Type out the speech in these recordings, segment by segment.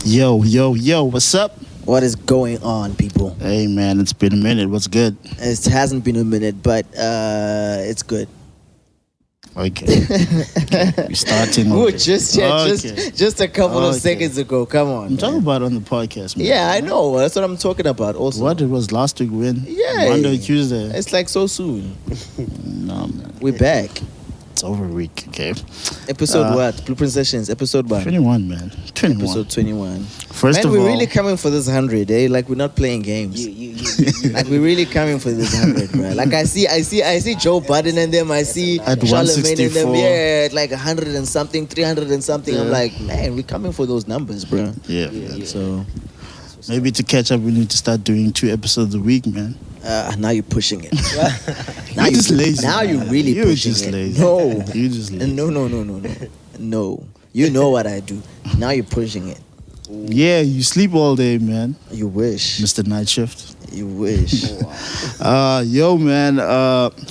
Yo, yo, yo, what's up? What is going on, people? Hey, man, it's been a minute. What's good? It hasn't been a minute, but it's good. Okay. We're starting. We were Okay. just here, Okay. just a couple of Okay. seconds ago. Come on, I'm talking man. about on the podcast, man. Yeah, I know. That's what I'm talking about. Also, What? It was last week when? Yeah. Monday, Tuesday. It's like so soon. No, man. We're back. It's over a week, okay? Episode what? Blueprint Sessions. Episode what? 21, man. 21. Episode 21. First Man, of we're all, really coming for this 100, eh? Like we're not playing games. Like we're really coming for this 100, bro. Like I see Joe Budden in them. I see At Charlemagne in them. 164. Yeah, at like 100 and something, 300 and something. I'm like, man, we're coming for those numbers, bro. yeah, man. So Maybe to catch up, we need to start doing 2 episodes a week, man. now you're pushing it. You're just lazy. Now man. you're really You're pushing just it. lazy. No. You're just lazy. No. You know what I do. Now you're pushing it. Yeah, you sleep all day, man. You wish. Mr. Night Shift. You wish. Yo, man.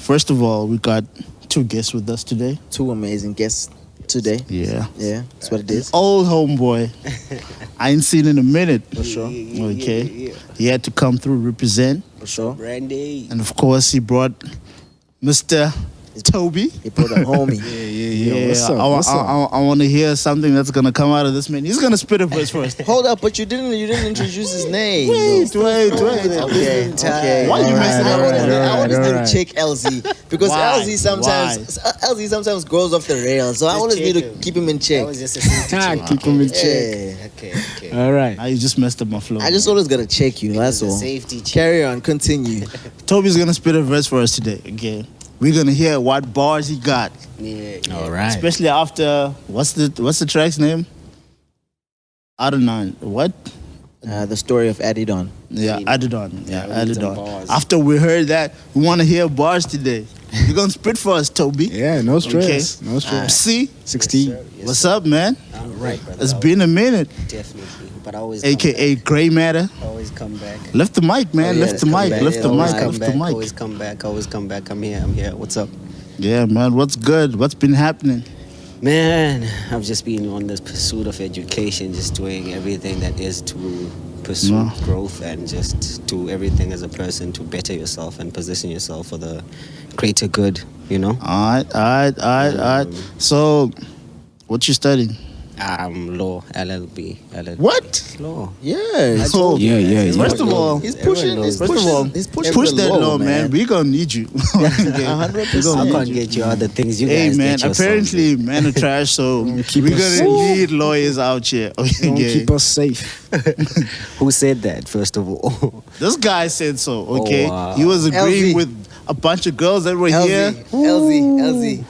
First of all, we got 2 guests with us today. 2 amazing guests today. Yeah. Yeah, that's what it is. Old homeboy. I ain't seen in a minute. For sure. Okay. He had to come through, represent. For sure. Brendon. And of course, he brought Mr. Tobi. He put a homie. Yeah, what's up? I want to hear something that's going to come out of this man. He's going to spit a verse first. Hold up, but you didn't introduce his name. Wait. Okay. Why you messing up? I always need to Alright. check LZ because Why? LZ sometimes goes off the rails. So I Just always need to check him. keep him in That check. was just a safety check. Keep him in check. Yeah. Okay. All right. Now you just messed up my flow. I just always gotta check you. That's It was all. a safety check. Carry on. Continue. Tobi's going to spit a verse for us today. Okay. We're going to hear what bars he got. Yeah. All right. Especially after, what's the track's name? Adidon. What? The story of Adidon. Yeah, Adidon. Yeah, we need some Adidon. bars. After we heard that, we want to hear bars today. You're going to spit for us, Tobi. Yeah, no stress. Okay. No stress. See? 16. What's up, man? I'm right, brother. It's been a minute. Definitely. But I always AKA Grey Matter. always come back. Lift the mic, man. yeah, Lift the come mic. back. Lift Yeah, the always mic. come Lift the mic. Always come back. I'm here. What's up? Yeah, man. What's good? What's been happening? Man, I've just been on this pursuit of education, just doing everything that is to pursue No. growth and just do everything as a person to better yourself and position yourself for the greater good, you know? All right. So, what you studying? Law, LLB. What? Law. Yeah. So, Yeah. First of all, He's pushing. Everyone knows He's First of all, pushing. He's pushing push the that law, law, man. We gonna need you. 100%. I can't get you other things. You Hey, guys man. get yourselves. Apparently, men are trash, so Keep we're us gonna safe. need lawyers out here. Don't Okay. keep us safe. Who said that, first of all? This guy said so. Okay, wow. he was agreeing LZ. with a bunch of girls that were here. LZ.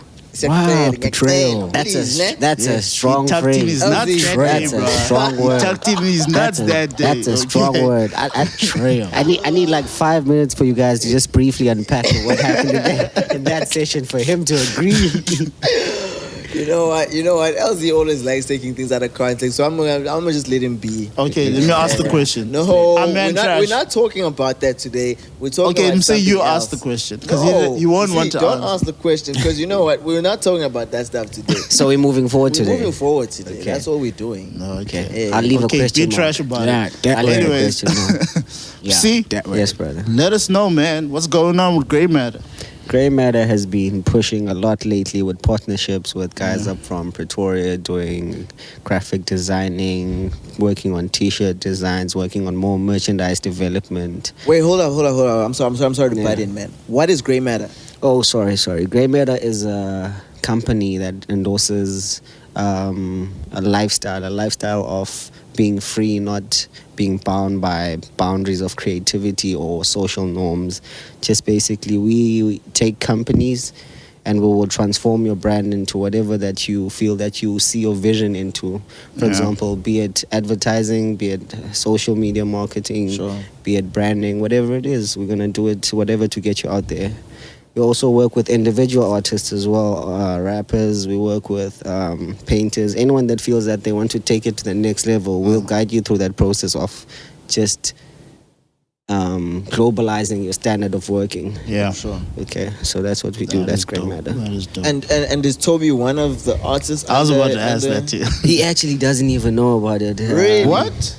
Wow, betrayal. That's Yeah, a strong he tucked in his phrase. nuts that day, That's a bro. strong He word. tucked in his nuts that day. That's a strong okay? word. Trail. I need like 5 minutes for you guys to just briefly unpack what happened in that session for him to agree. You know what? LZ always likes taking things out of context, so I'm gonna just let him be. Okay, let me ask the question. No, I'm man we're trash. not talking about that today. We're talking Okay, about let me say you something ask the else. question because No, you won't see, want to don't answer. ask the question because you know what? We're not talking about that stuff today. So we're moving forward We're today. moving forward today. Okay. That's all we're doing. No, okay. Yeah. I'll leave Okay, a question be mark. trash about Yeah, it. that I'll way. leave a Anyways. question mark. Yeah. See, That way. Yes, brother. let us know, man. What's going on with Grey Matter? Grey Matter has been pushing a lot lately with partnerships with guys up from Pretoria doing graphic designing, working on t-shirt designs, working on more merchandise development. Wait, hold up. I'm sorry to Yeah. butt in, man. What is Grey Matter? Oh, sorry. Grey Matter is a company that endorses a lifestyle of being free, not being bound by boundaries of creativity or social norms. Just basically, we take companies and we will transform your brand into whatever that you feel that you see your vision into. For Yeah. example, be it advertising, be it social media marketing, Sure. be it branding, whatever it is, we're going to do it, whatever to get you out there. We also work with individual artists as well, rappers. We work with painters. Anyone that feels that they want to take it to the next level, we'll guide you through that process of just globalizing your standard of working. Yeah. Sure. Okay, so that's what we do. That That's is Grey dope. Matter. That is dope. And is Tobi one of the artists? I was under- about to ask under- that too. He actually doesn't even know about it. Really? What?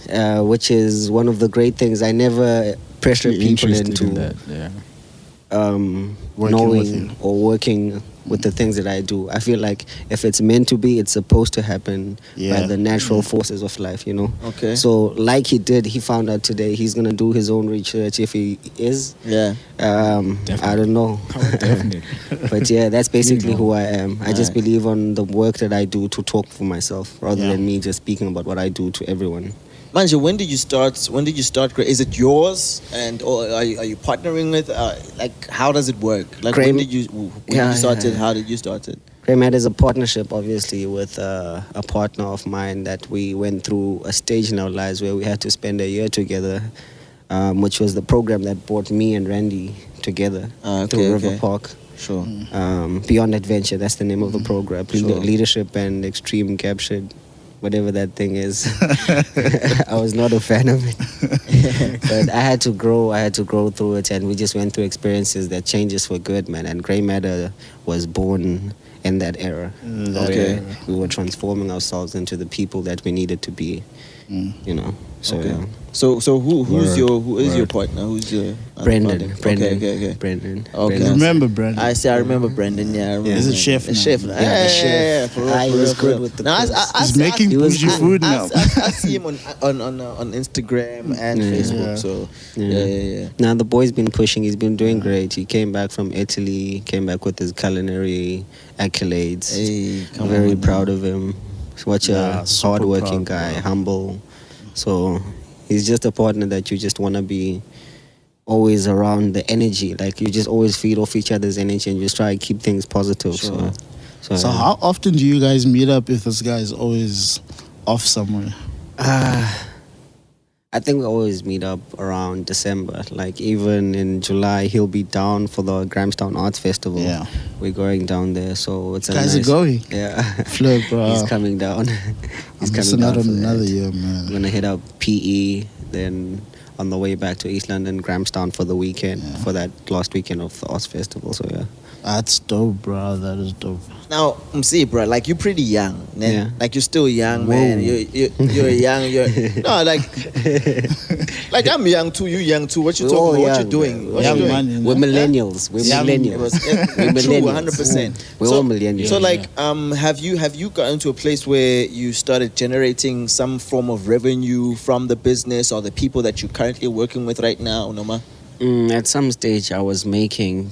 Which is one of the great things. I never pressure You're people interested into in that, yeah. Working with knowing you. or working with the things that I do. I feel like if it's meant to be, it's supposed to happen Yeah. by the natural forces of life, you know? Okay. So, like he did, he found out today he's going to do his own research if he is. Yeah. I don't know. Definitely. But yeah, that's basically know. who I am. I just Alright. believe on the work that I do to talk for myself rather Yeah. than me just speaking about what I do to everyone. Manja, when did you start? When did you start? Is it yours? And or are you partnering with? Like, how does it work? Like, Graham- when you started? yeah. How did you start it? Grey Matter is a partnership, obviously, with a partner of mine that we went through a stage in our lives where we had to spend a year together, which was the program that brought me and Randy together through River Park. Sure. Beyond Adventure, that's the name of the program. Sure. Leadership and Extreme Captured, whatever that thing is. I was not a fan of it. But I had to grow through it, and we just went through experiences that changed us for good, man. And Grey Matter was born in that era. Okay. Where we were transforming ourselves into the people that we needed to be, you know. So Okay. yeah. So who is Word. your partner? Who's your other Brendon. partner? Okay. Brendon. Okay. Brendon. Remember, Brandon? I remember Brendon. Yeah, I remember. He's a chef The now. chef. Yeah, the chef. For real, Ah, he for was real, for good real. with the No, cooks. He's making he was bougie good. food now. I see him on Instagram and Yeah. Facebook. Yeah. So Yeah. yeah. Now the boy's been pushing. He's been doing great. He came back from Italy. Came back with his culinary accolades. Hey, come Very on, proud of him. Such Yeah, a super hardworking proud, guy, bro. humble. So he's just a partner that you just want to be always around the energy. Like you just always feed off each other's energy and just try to keep things positive. Sure. So how often do you guys meet up if this guy is always off somewhere? I think we always meet up around December. Like even in July, he'll be down for the Grahamstown Arts Festival. Yeah. We're going down there, so it's a Guys nice, are going. Yeah, Flip, bro. he's coming down. He's I'm coming missing down out on for another that. year, I'm man. gonna hit up PE, then on the way back to East London, Grahamstown for the weekend, Yeah. for that last weekend of the Arts Festival. So yeah. That's dope, bro. That is dope. Now, see, bro, like you're pretty young, man. Yeah. Like you're still young, Whoa. man. You're young. No, like I'm young too. You young too. What you We're talking all about? What you young, doing? man. What Young you doing? man, you know? We're millennials. We're Young- millennials. True, millennials. 100%. We're all millennials. So, like, have you gotten to a place where you started generating some form of revenue from the business or the people that you're currently working with right now, Noma? At some stage, I was making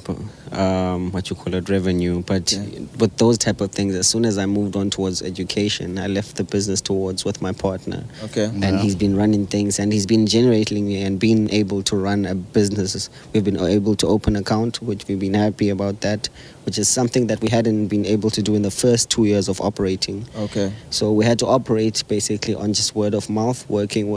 revenue, but with those type of things, as soon as I moved on towards education, I left the business towards with my partner, Okay. and Yeah. he's been running things, and he's been generating and being able to run a business. We've been able to open account, which we've been happy about that, which is something that we hadn't been able to do in the first 2 years of operating. Okay. So we had to operate basically on just word of mouth, working,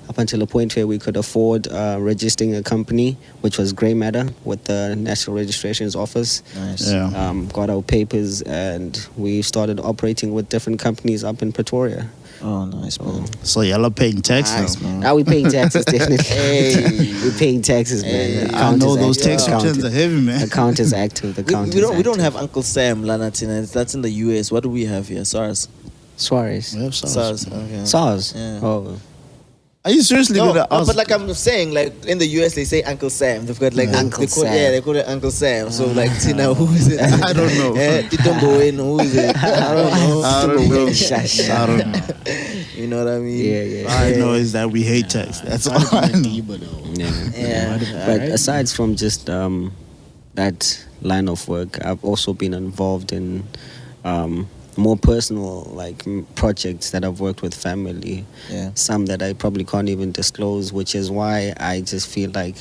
up until a point where we could afford registering a company, which was Grey Matter with the National Registrations Office. Nice. Yeah. Got our papers, and we started operating with different companies up in Pretoria. Oh, nice, man. So y'all are paying tax Nice, now. man. Now we're paying taxes, definitely. Hey. We're paying taxes, man. Hey. The I account know is those active. tax returns are heavy, man. Account is active. The account We is don't active. have Uncle Sam Lanatina. That's in the US. What do we have here? SARS. Suarez. We have SARS. SARS. Okay. SARS. Yeah. Oh. Are you seriously No, gonna ask? but like I'm saying, like in the US they say Uncle Sam. They've got like Uncle they call, Sam. Yeah, they call it Uncle Sam. So like Tina, who is it? I don't know. Titomboen, who is it? I don't know. I don't know. Shush. I don't know. You know what I mean? Yeah. All I know is that we hate tax. That's all I know. Yeah. Yeah. But alright. aside from just that line of work, I've also been involved in more personal projects that I've worked with family. Yeah. Some that I probably can't even disclose, which is why I just feel like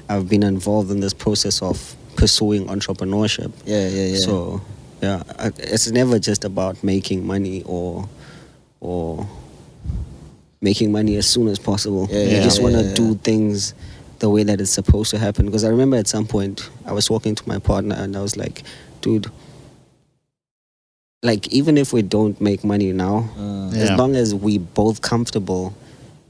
I've been involved in this process of pursuing entrepreneurship. Yeah. So yeah, it's never just about making money or making money as soon as possible. You just want to do things the way that it's supposed to happen. Because I remember at some point I was talking to my partner and I was like, dude, like even if we don't make money now, as Yeah. long as we both comfortable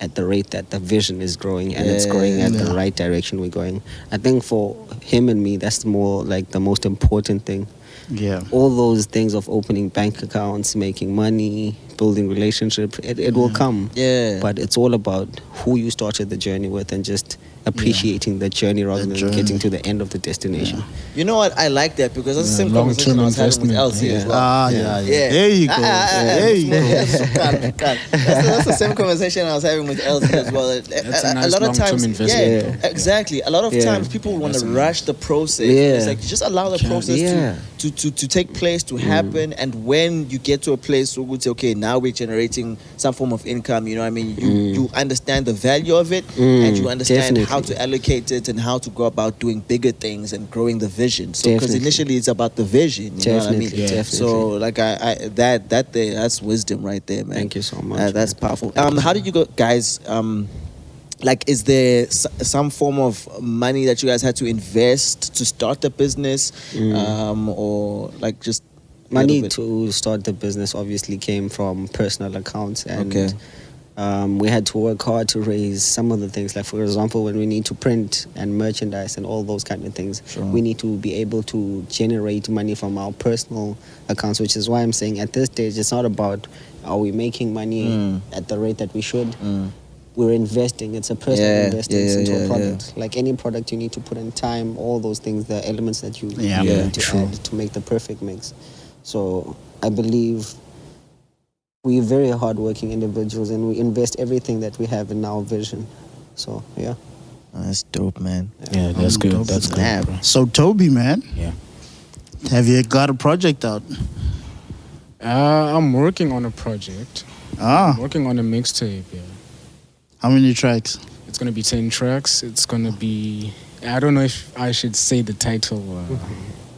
at the rate that the vision is growing, and it's growing at the right direction we're going. I think for him and me, that's more like the most important thing. Yeah. All those things of opening bank accounts, making money, building relationships, it will come. Yeah. But it's all about who you started the journey with and just appreciating the journey rather than getting to the end of the destination. You know what? I like that because that's the same conversation I was having with LC as well. Yeah. There you go. There you go. That's the same conversation I was having with LC as well. That's a nice a lot of long-term times, investment, though. exactly. A lot of times people want to rush the process. Yeah. It's like just allow the process to take place, to happen, and when you get to a place where we say, okay, now we're generating some form of income. You know what I mean? You understand the value of it, and you understand how to allocate it and how to go about doing bigger things and growing the vision. So because initially it's about the vision, you know what I mean? So like that's wisdom right there, man. Thank you so much. That's powerful. How did you go, guys? Like, is there some form of money that you guys had to invest to start the business, or like just money to start the business obviously came from personal accounts, and we had to work hard to raise some of the things. Like, for example, when we need to print and merchandise and all those kind of things, we need to be able to generate money from our personal accounts, which is why I'm saying at this stage it's not about are we making money at the rate that we should. We're investing. It's a personal investment into a product. Like any product, you need to put in time, all those things, the elements that you need to add to make the perfect mix. So I believe we're very hardworking individuals, and we invest everything that we have in our vision. So yeah, that's dope, man. Yeah, that's good. That's good. Bro. So Tobi, man, have you got a project out? I'm working on a project. I'm working on a mixtape. Yeah. How many tracks? It's gonna be 10 tracks. It's gonna be. I don't know if I should say the title.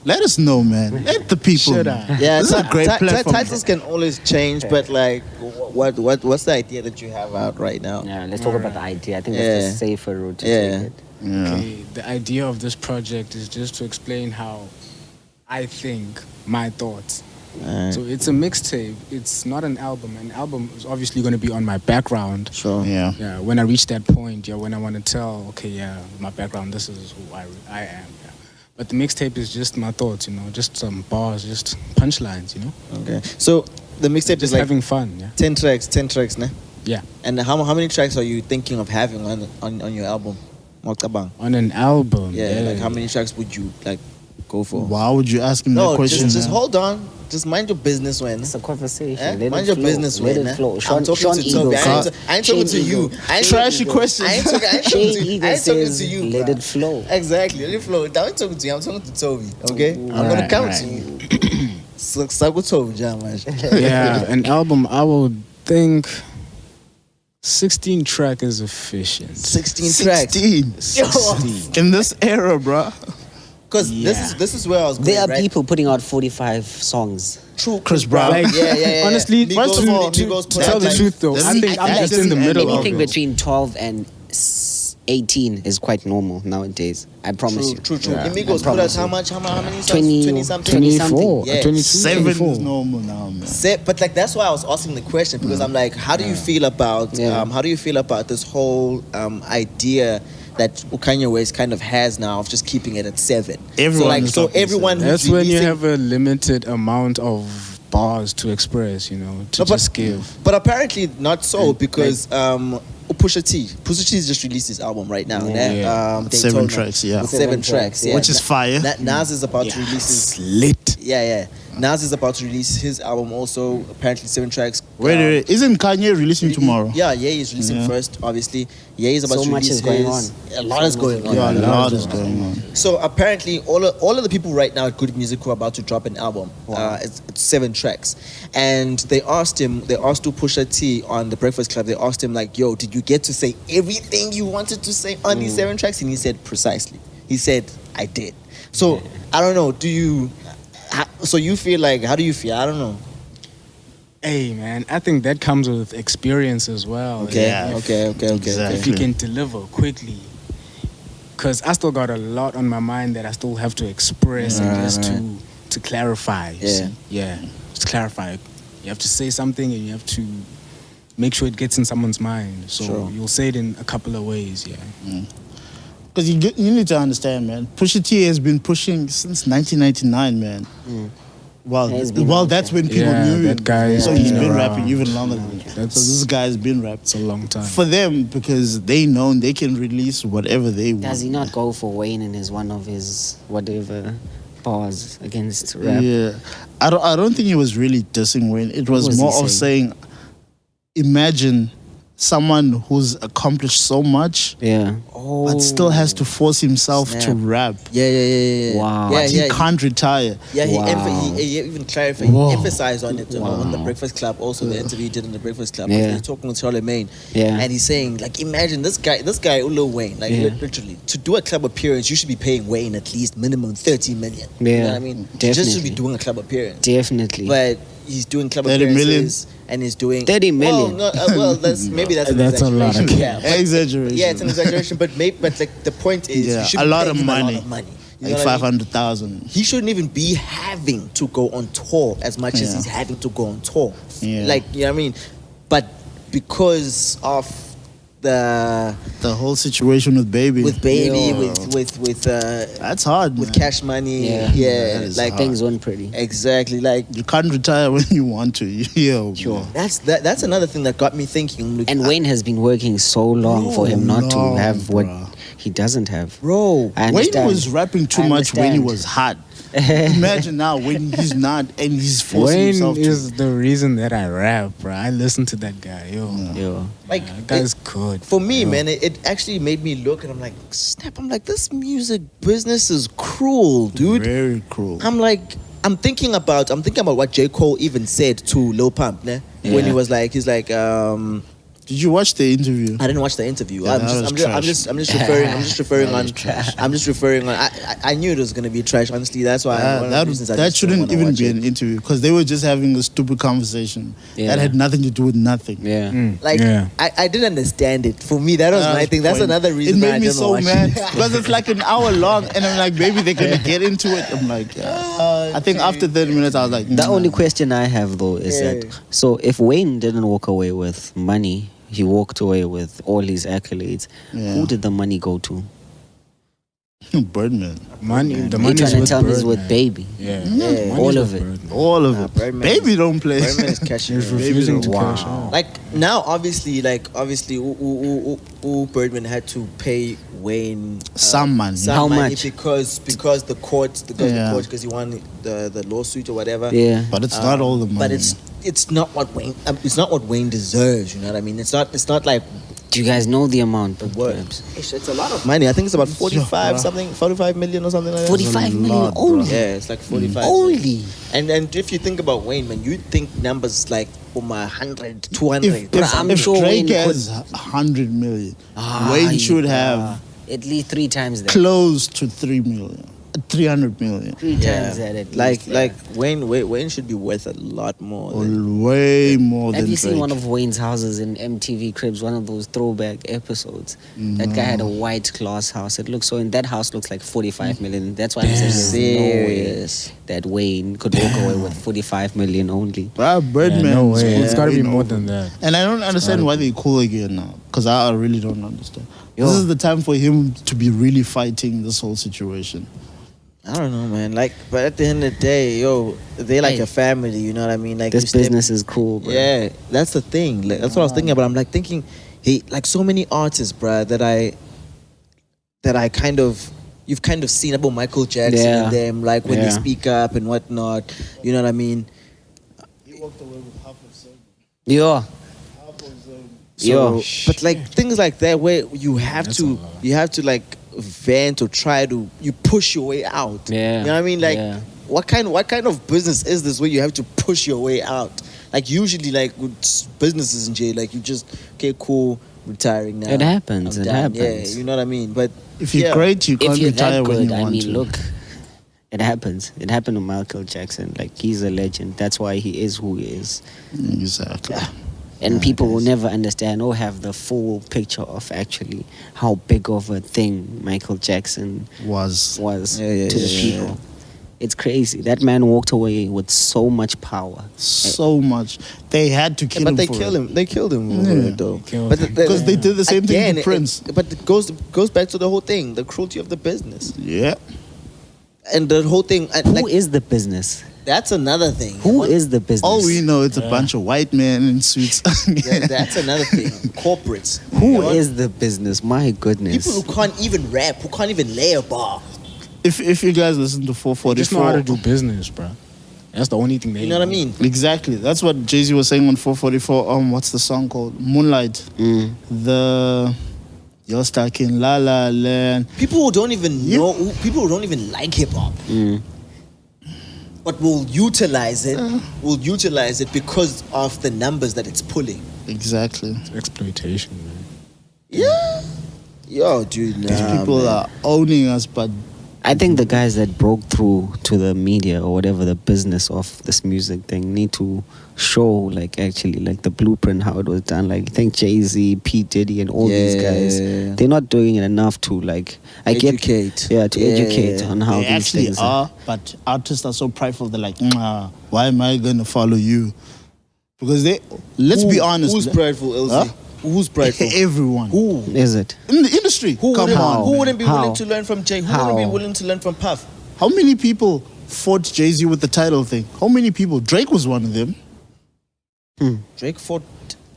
Let us know, man. Let the people. Should know. I? Yeah, This is a great platform. Titles can always change, but like, what's the idea that you have out right now? yeah. Let's talk about the idea. I think that's the safer route to take it. Yeah. Okay, the idea of this project is just to explain how I think, my thoughts. So it's a mixtape. It's not an album. An album is obviously going to be on my background. Sure. Yeah. Yeah. When I reach that point, when I want to tell, okay, my background, this is who I am. Yeah. But the mixtape is just my thoughts, just some bars, just punchlines, Okay. So the mixtape Just is like having fun. Yeah. 10 tracks, ne? Yeah. And how many tracks are you thinking of having on your album? Mwakabang. On an album. Yeah. Like how many tracks would you like go for? Why would you ask him that question? just hold on. Just mind your business, when. It's a conversation. Eh? Mind your business, Let when. it flow. I'm talking to Tobi. I ain't talking to you. I ain't Trashy talking- questions. I ain't talking to you. Let bruh. it flow. Exactly. Let it flow. I'm talking to you. I'm talking to Tobi. Okay. I'm gonna come to you. So Tobi, Yeah, an album, I would think 16 track is efficient. 16 tracks. 16. In this era, bro. Because this is where I was going. There are right? people putting out 45 songs. True, Chris Brown. Like, yeah. honestly, Migos to put tell out the like- truth though, I think I'm just in the middle of Anything it. between 12 and 18 is quite normal nowadays. I promise you. True. Yeah. Migos put out how many songs? 20 something. 24, Yeah. 22, 7 24. is normal now, man. But like that's why I was asking the question, because I'm like, how do you feel about this whole idea that Kanye West kind of has now of just keeping it at 7? Everyone is so talking everyone who's That's when you releasing- have a limited amount of bars to express, just give. But apparently not so, because Pusha T has just released his album right now. Yeah. 7 Daytona, tracks, yeah. with 7 tracks, yeah. Which is fire. Nas is about to release his Lit. Nas is about to release his album also, apparently 7 tracks. Wait, isn't Kanye releasing tomorrow? Yeah, he's releasing first, obviously. Ye is about So to much release is going his. on. A lot is going on. Yeah, a lot is going on. So apparently, all of the people right now at Good Music who are about to drop an album. It's 7 tracks, and they asked Pusha T on the Breakfast Club. They asked him like, "Yo, did you get to say everything you wanted to say on these 7 tracks?" And he said, "Precisely." He said, "I did." So I don't know. So you feel like? How do you feel? I don't know. Hey man, I think that comes with experience as well. Okay. Exactly. If you can deliver quickly. Because I still got a lot on my mind that I still have to express and just to clarify. You see? Yeah, just clarify. You have to say something and you have to make sure it gets in someone's mind. So Sure. you'll say it in a couple of ways, yeah. Because you need to understand, man. Pusha T has been pushing since 1999, man. Well, He's been well, out that's there. when people Yeah, knew that him. guy So has he's been been around. rapping even longer than that. So That's- this guy's been rapping It's a long time. for them because they know they can release whatever they want. Does he not go for Wayne in his one of his whatever bars against rap? Yeah, I don't think he was really dissing Wayne. It was was he more of saying? saying, imagine someone who's accomplished so much, Yeah. Oh, but still has to force himself to Snap. rap. Yeah. Wow. Yeah, But he can't retire. Yeah, Wow. he even clarified, he emphasized on it on the Breakfast Club. Also, the interview he did in the Breakfast Club. Yeah. He's talking with Charlemagne, Yeah. and he's saying like, imagine this guy, Lil Wayne, like Yeah. literally, to do a club appearance, you should be paying Wayne at least minimum 30 million. You know Yeah, what I mean? He just should be definitely. doing a club appearance. Definitely. But he's doing club 30 million? appearances, and he's doing 30 million. Well, that's maybe that's an That's a lot of exaggeration. Yeah, but- Exaggeration. yeah, it's an exaggeration. But like the point is, Yeah, you should a be lot paying of him money. A lot of money. You know Like what I mean? 500,000. He shouldn't even be having to go on tour as much as Yeah. he's having to go on tour. Yeah. Like, you know what I mean? But because of the The whole situation with Baby. with Baby, Yeah. with That's hard, with man. Cash Money, Yeah. That is like hard. Things weren't pretty. exactly like You can't retire when you want to. Yo, Sure. man. that's another thing that got me thinking. Like, And Wayne has been working so long for him not to long, have what bruh. he doesn't have. bro, I Wayne understand. was rapping too I much when he understand. was hot. Imagine now when he's not and he's forcing Wayne himself is to. the reason that I rap, bro. I listen to that guy, yo. Yo. like That guy's good. for me, yo. man, it actually made me look, and I'm like, snap. I'm like, this music business is cruel, dude. Very cruel. I'm thinking about what J. Cole even said to Lil Pump, ne? When Yeah. he's like, Did you watch the interview? I didn't watch the interview. Yeah, that was trash. I'm just referring That on. was trash. I'm just referring on. I knew it was gonna be trash. Honestly, that's why. one of the reasons I That just don't shouldn't wanna even watch be it. an interview because they were just having a stupid conversation Yeah. that had nothing to do with nothing. Yeah. Like Yeah. I didn't understand it. For me, that was my thing. That's point. another reason It why I made me didn't so watch mad it. because it's like an hour long, and I'm like, maybe they're gonna get into it. I'm like, yeah. I think after 30 minutes, I was like, The nah. only question I have though is Yeah. that so if Wayne didn't walk away with money, he walked away with all his accolades. Yeah. Who did the money go to? Birdman, Money, the You money trying is to with tell me it's Birdman. with Baby? Yeah, Yeah. Money's All with of it. Birdman. all of Nah, it. Birdman Baby is- don't play. Birdman is cashing. He's in. refusing to Wow. cash out. Like now, obviously, Birdman had to pay Wayne Some money. How money much? because the court Yeah. because he won the lawsuit or whatever. Yeah. But it's not all the money. But it's not what Wayne deserves. You know what I mean? It's not like Do you guys know the amount? what. perhaps? It's a lot of money. I think it's about 45 bruh. something, 45 million or something like that. 45 million lot, only. Yeah, it's like 45. Only. And if you think about Wayne, man, you think numbers like 100, 200. I'm sure Drake Wayne has 100 million, Ah, Wayne should yeah. have At least 3 times that. close to 3 million, 300 million. 3 times that at least. Like Wayne should be worth a lot more. Or Than, way more Have than you seen Drake. one of Wayne's houses in MTV Cribs? One of those throwback episodes. That guy had a white glass house. It looks so. In that house looks like 45 million. That's why I said there's no way serious. that Wayne could walk away with 45 million only. Bruh, Birdman. Yeah, no way. is It's got to be way more over. than that. And I don't understand why they cool again now. Because I really don't understand. Yo. This is the time for him to be really fighting this whole situation. I don't know, man. Like, but at the end of the day, they're like Hey. a family. You know what I mean? Like This you step- business is cool, bro. Yeah, that's the thing. Like, that's what I was thinking about. I'm like thinking, hey, like so many artists, bruh, that I kind of you've kind of seen about Michael Jackson Yeah. and them, like when they Yeah. speak up and whatnot. You know what I mean? He walked away with half of Zone. Yeah. So, Yo. but like things like that where you have That's to a lot. like vent or try to you push your way out. Yeah. You know what I mean? Like Yeah. what kind of business is this where you have to push your way out? Like usually like with businesses in jail, like you just okay, cool, retiring now. It happens, I'm it done. happens. Yeah, you know what I mean? But If you're yeah. great, you If can't you're retire that when good, you I want mean, to. look, it happens. It happened to Michael Jackson. Like, he's a legend. That's why he is who he is. Exactly. And people will never understand or have the full picture of actually how big of a thing Michael Jackson Was. was Yeah, to the yeah, people. It's crazy. That man walked away with so much power. So much. They had to kill him. But they for killed it. him. They killed him Yeah. over it, though. Killed But him. Because they did the same thing to Prince. But it goes back to the whole thing, the cruelty of the business, Yeah. and the whole thing. Who is the business? That's another thing. Who is the business? All we know, it's a bunch of white men in suits. Yeah, that's another thing. Corporates. Who You know? is the business? My goodness. People who can't even rap, who can't even lay a bar. If you guys listen to They just know how 444, to do business, bro. That's the only thing they You know what I mean? exactly. That's what Jay-Z was saying on 444. What's the song called? Moonlight. The You're Stuck in La La Land. People who don't even know, people who don't even like hip hop, but will utilize it because of the numbers that it's pulling. Exactly. Exploitation, man. Yeah. Yo, dude, These nah, people man. are owning us, but I think the guys that broke through to the media or whatever the business of this music thing need to show like actually like the blueprint how it was done. Like I think Jay-Z, P. Diddy and all these guys, Yeah. they're not doing it enough to like Educate. educate on how they these actually things are. But artists are so prideful. They're like, nah, why am I going to follow you? Because let's be honest. Who's prideful, LZ? Huh? Who's prideful? Everyone. Who? Is it? In the industry. Who Come wouldn't, on. who man. wouldn't be How? willing to learn from Jay? Who How? wouldn't be willing to learn from Puff? How many people fought Jay-Z with the title thing? How many people? Drake was one of them. Drake fought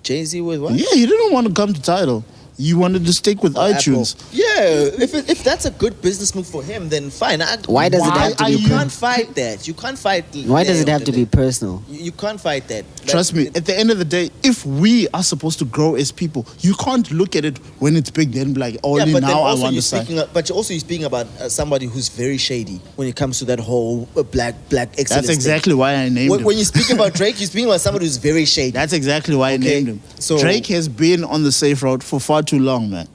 Jay-Z with what? Yeah, he didn't want to come to title. You wanted to stick with iTunes. Apple. Yeah, if that's a good business move for him, then fine. Why does it have to be You per- can't fight that. You can't fight. Why does it have to be personal? You can't fight that. Trust me, at the end of the day, if we are supposed to grow as people, you can't look at it when it's big then be like, only but then now I also want you're to side. speaking. But you're also speaking about somebody who's very shady when it comes to that whole black excellence. That's thing. exactly why I named him. When you speak about Drake, you're speaking about somebody who's very shady. That's exactly why I Okay, named him. so- Drake has been on the safe route for far too long, man.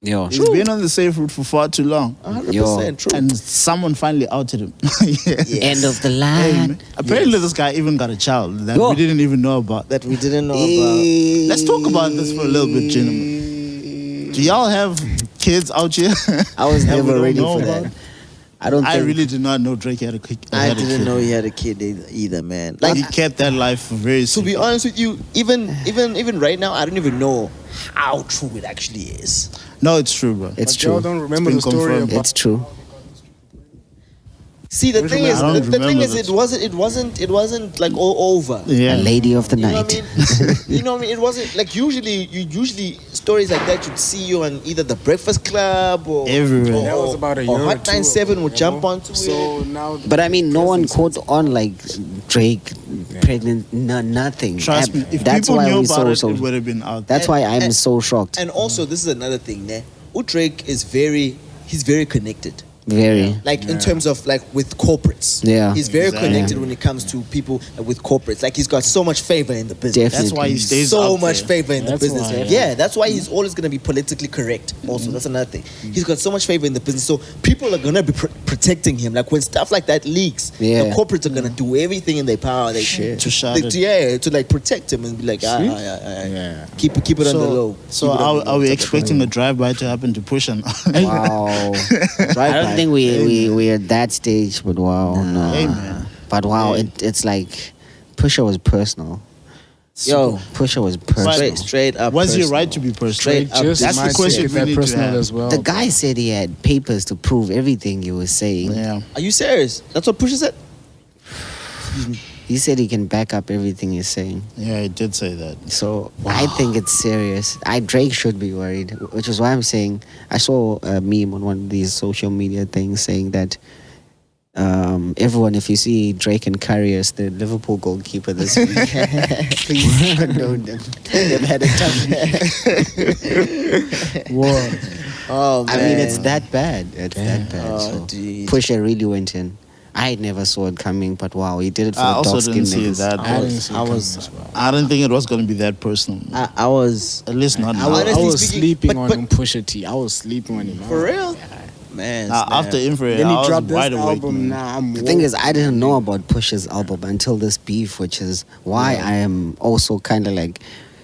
Yo, He's been on the safe route for far too long. 100% true. And someone finally outed him. Yeah. end of the Hey, line. man. Apparently, this guy even got a child that Yo. we didn't even know about. That we didn't know about. Let's talk about this for a little bit, gentlemen. Do y'all have kids out here? I was that we never don't ready know for about? that. I don't I think really did not know Drake had a kid. I didn't know he had a kid either, man. Like, He kept that life very to be secret. honest with you, even right now, I don't even know how true it actually is. No, it's true, bro. it's But y'all true. don't remember been the story confirmed. about It's true. See, the Which thing one? is, I don't the thing remember is, this. it wasn't like all over. Yeah. A lady of the You know night. what I mean? You know what I mean? It wasn't like usually stories like that you'd see you on either the Breakfast Club or Everywhere. that was about a year or or Hot two 97 ago, would you jump know? onto So it. now, But I mean, no one caught on like Drake pregnant, nothing. Trust me, if That's people why knew we about so it, it would have been out. That's why I'm so shocked. And also, this is another thing, ne? Drake is he's very connected. Very. Like in terms of like with corporates. Yeah. He's very Exactly. connected when it comes to people with corporates. Like he's got so much favor in the business. Definitely. That's why he stays So up much there. favor in the That's business. why, Yeah, that's why he's always going to be politically correct. Also, that's another thing. He's got so much favor in the business, so people are going to be protecting him. Like when stuff like that leaks, Yeah. the corporates are going to do everything in their power. They, To shut it. to like protect him and be like, Yeah. keep it on the low. So Keep it on the are low, we type of expecting a drive-by to happen to Pusha? Wow. I don't think we're at that stage, but wow, no. Hey, man. But wow, Hey. it's like Pusha was personal. Yo, Pusha was personal. straight up. Was he personal. right to be personal? Straight up. Just That's the might question take we that need to personal have. as well. The guy said he had papers to prove everything he was saying. Yeah. Are you serious? That's what Pusha said? He said he can back up everything he's saying. Yeah, he did say that. So I think it's serious. Drake should be worried, which is why I'm saying I saw a meme on one of these social media things saying that everyone, if you see Drake and Curry as the Liverpool goalkeeper this week, please condone them. They've had a tough. Whoa. Oh, man. I mean, it's that bad. It's that bad. Oh, So dude. Pusha really went in. I never saw it coming, but wow, he did it for I the also dark skin didn't see niggas. that. I didn't see it I coming was- as well. I didn't think it was going to be that personal. I was At least not I now. was, Honestly I was speaking, sleeping but- on Pusha T. I was sleeping on him. for real, man. Now, after Infrared, Then I he was dropped this wide awake. album. man. Now I'm The thing is, I didn't know about Pusha's album until this beef, which is why I am also kind of like,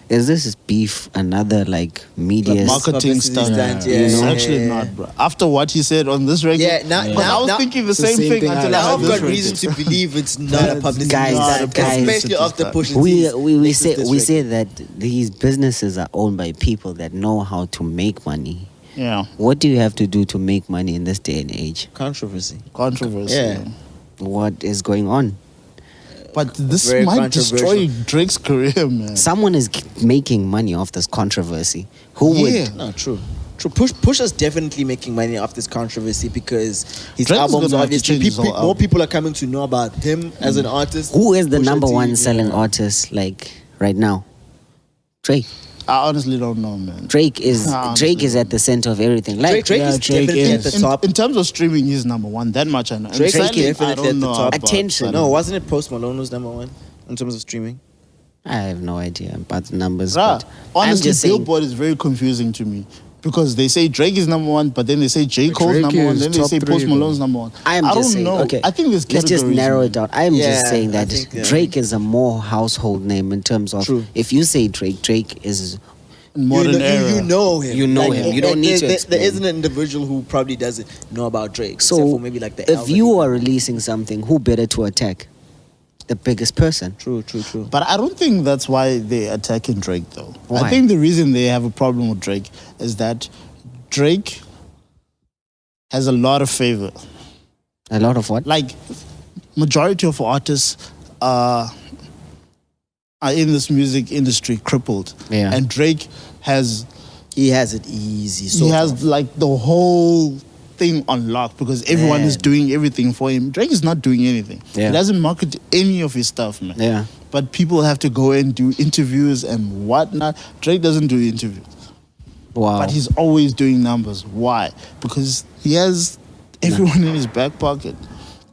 is this beef another like media? Marketing Publicity stunt. stunt, Yeah, yeah, it's yeah, actually yeah. not, bro. After what he said on this record, Yeah, now- because I was now- thinking the it's the same same thing thing until Now I I've heard got this reason record. to believe it's not a publicity Guys, stunt, guys. especially after Pusha we T's we latest say diss we record. say that these businesses are owned by people that know how to make money. Yeah, What do you have to do to make money in this day and age? Controversy. controversy. Yeah. What is going on? But this Very might destroy Drake's career, man. Someone is making money off this controversy. Who Yeah. would? No, true. True. Pusha's definitely making money off this controversy because his Drake's albums, gonna have to obviously, change his whole more album. people are coming to know about him as an artist. Who is the Pusha number T, one selling yeah. artist like right now? Drake. I honestly don't know, man. Drake is I Drake is honestly at the center of everything. Like Drake Yeah, is Drake definitely is. at the top. In terms of streaming, he's number one. That much I know. Drake And is selling, definitely I at don't the know top. about Attention. selling. No, wasn't it Post Malone was number one in terms of streaming? I have no idea about the numbers. Bruh, But I'm honestly, just saying, Billboard is very confusing to me because they say Drake is number one, but then they say J. Cole's Drake number one, is then they top say Post three, bro. Malone's number one. I am I just don't saying. know. Okay, I think there's let's just categories, narrow man. it down. I am Yeah, just saying I that think, yeah. Drake is a more household name in terms of True. if you say Drake, Drake is Modern era. You know him. You know him. You don't need to There explain. isn't an individual who probably doesn't know about Drake. so. except for maybe like the If album. you are releasing something, who better to attack? The biggest person. True. But I don't think that's why they're attacking Drake, though. Why? I think the reason they have a problem with Drake is that Drake has a lot of favor. A lot of what? Like, majority of artists are in this music industry crippled. Yeah. And Drake has He has it easy. he has like the whole thing on lock because everyone is Man. doing everything for him. Drake is not doing anything. Yeah. He doesn't market any of his stuff, man. Yeah. But people have to go and do interviews and whatnot. Drake doesn't do interviews. Wow. But he's always doing numbers. Why? Because he has everyone in his back pocket.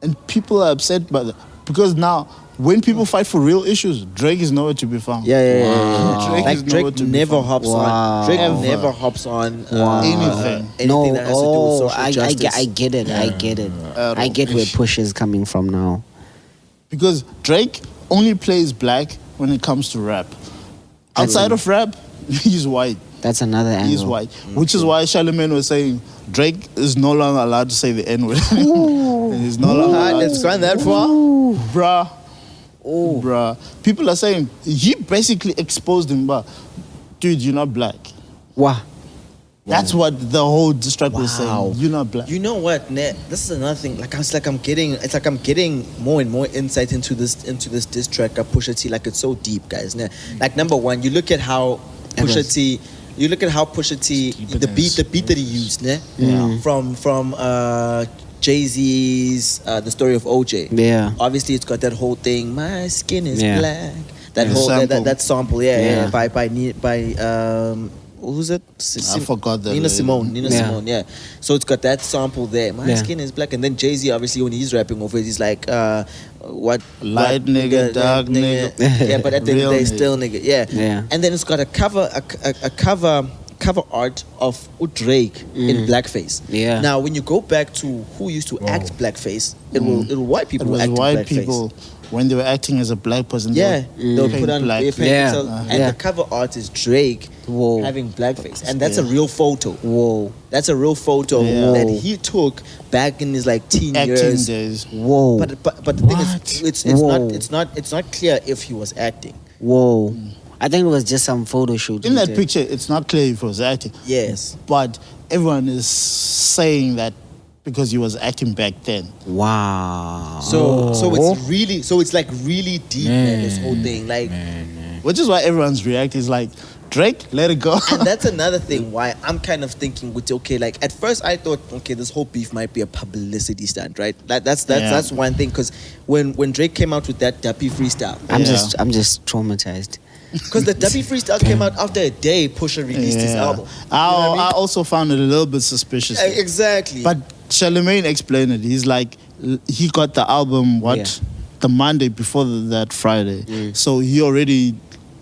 And people are upset by that. Because now, when people fight for real issues, Drake is nowhere to be found. Yeah. Drake Like is nowhere Drake to be never found. hops Wow. on. Drake Ever. never hops on Anything. anything no, that has to do with social I justice. get it. I get it. At I all. get where Push is coming from now. Because Drake only plays black when it comes to rap. Outside of rap, he's white. That's another angle. He's white. Which is why Charlemagne was saying Drake is no longer allowed to say the N-word. He's no longer allowed Let's to go that far. Bruh. Bruh. People are saying, he basically exposed him, but dude, you're not black. Wow. That's what the whole diss track was Wow. saying. You're not black. You know what, Ned? This is another thing. I'm getting more and more insight into this diss track of Pusha T. Like it's so deep, guys. Nah, like number one, you look at how Pusha T. You look at how Pusha T. The beat that he used, nah? Yeah. From Jay-Z's The Story of OJ. Yeah. Obviously, it's got that whole thing. My skin is Yeah. black. That Yeah. whole Sample. that sample, yeah, Yeah. by who's it? I forgot that Nina lady. Simone. Yeah. Simone, yeah. So it's got that sample there. My Yeah. skin is black, and then Jay-Z obviously when he's rapping over it, he's like, what Light what nigga, dark nigga. yeah, but at the end of Real the day, nigga. still nigga, yeah. Yeah. And then it's got a cover art of Drake in blackface. Yeah. Now, when you go back to who used to act blackface, it will white It people was act in white blackface. people, when they were acting as a black person, Yeah, they'll paint put on black. they paint Yeah. themselves, and Yeah. the cover art is Drake Whoa. having blackface, and that's a Yeah. real photo. Whoa. That's a real photo Yeah. that he took back in his like teen acting years. days. Whoa. But the thing is, it's Whoa. not clear if he was acting. Whoa. I think it was just some photo shoot. In he that did. picture, it's not clear if he was acting. Yes. But everyone is saying that because he was acting back then. Wow. So it's like really deep, man, this whole thing. Like, Which is why everyone's reacting is like, Drake, let it go. and that's another thing why I'm kind of thinking with okay, like at first I thought okay, this whole beef might be a publicity stunt, right? That's one thing because when Drake came out with that Dappy freestyle, I'm just traumatized. because the Dappy freestyle came out after a day Pusha released his album. You know what I mean? I also found it a little bit suspicious. Exactly. But Charlemagne explained it. He's like, he got the album, the Monday before that Friday. So he already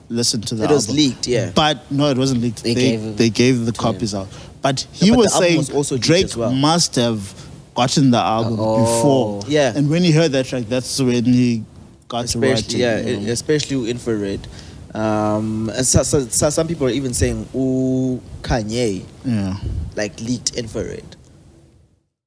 listened to the it album. was leaked, yeah. But no, it wasn't leaked. They gave the copies out. But he but was the album saying was also leaked Drake as well. must have gotten the album before. Yeah. And when he heard that track, that's when he got to write it. especially you know. especially Infrared. And so some people are even saying, "Ooh, Kanye Yeah. like leaked infrared."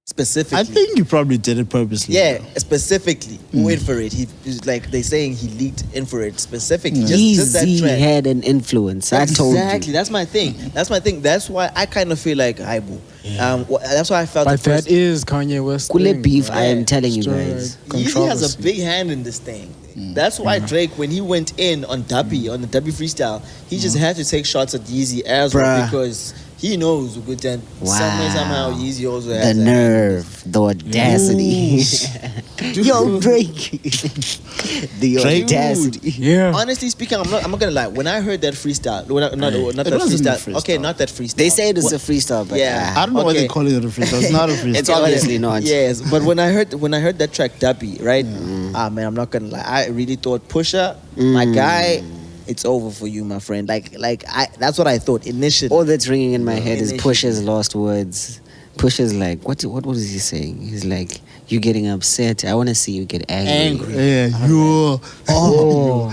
Specifically, I think he probably did it purposely. yeah, specifically infrared. He's like they saying he leaked infrared specifically. Just that Easy track. had an influence. I told you. Exactly. That's my thing. That's why I kind of feel like Aibu. That's why I felt. But at first, that is Kanye West. Kule thing, beef, bro. I am telling you Stir guys. Yeezy has a controversy. big hand in this thing. That's why Drake, when he went in on Dubby, on the Dubby freestyle, he just had to take shots at Yeezy as well Bruh. because he knows good and somehow Yeezy also The has that. nerve, the audacity. Yo, Drake. The Drake? audacity. Yeah. Honestly speaking, I'm not gonna lie. When I heard that freestyle, not that wasn't a freestyle. Okay, freestyle. not that freestyle. They say it is a freestyle, but Yeah. I don't know why Okay. they call it a freestyle. It's not a freestyle. It's obviously not. Yes, but when I heard that track Dubby, right? Man, I'm not gonna lie. I really thought Pusha, my guy, it's over for you, my friend. That's what I thought initially. All that's ringing in my head is Initially. Pusha's last words. Pusha's like, what was he saying? He's like, you getting upset. I want to see you get angry. Yeah, you. Oh.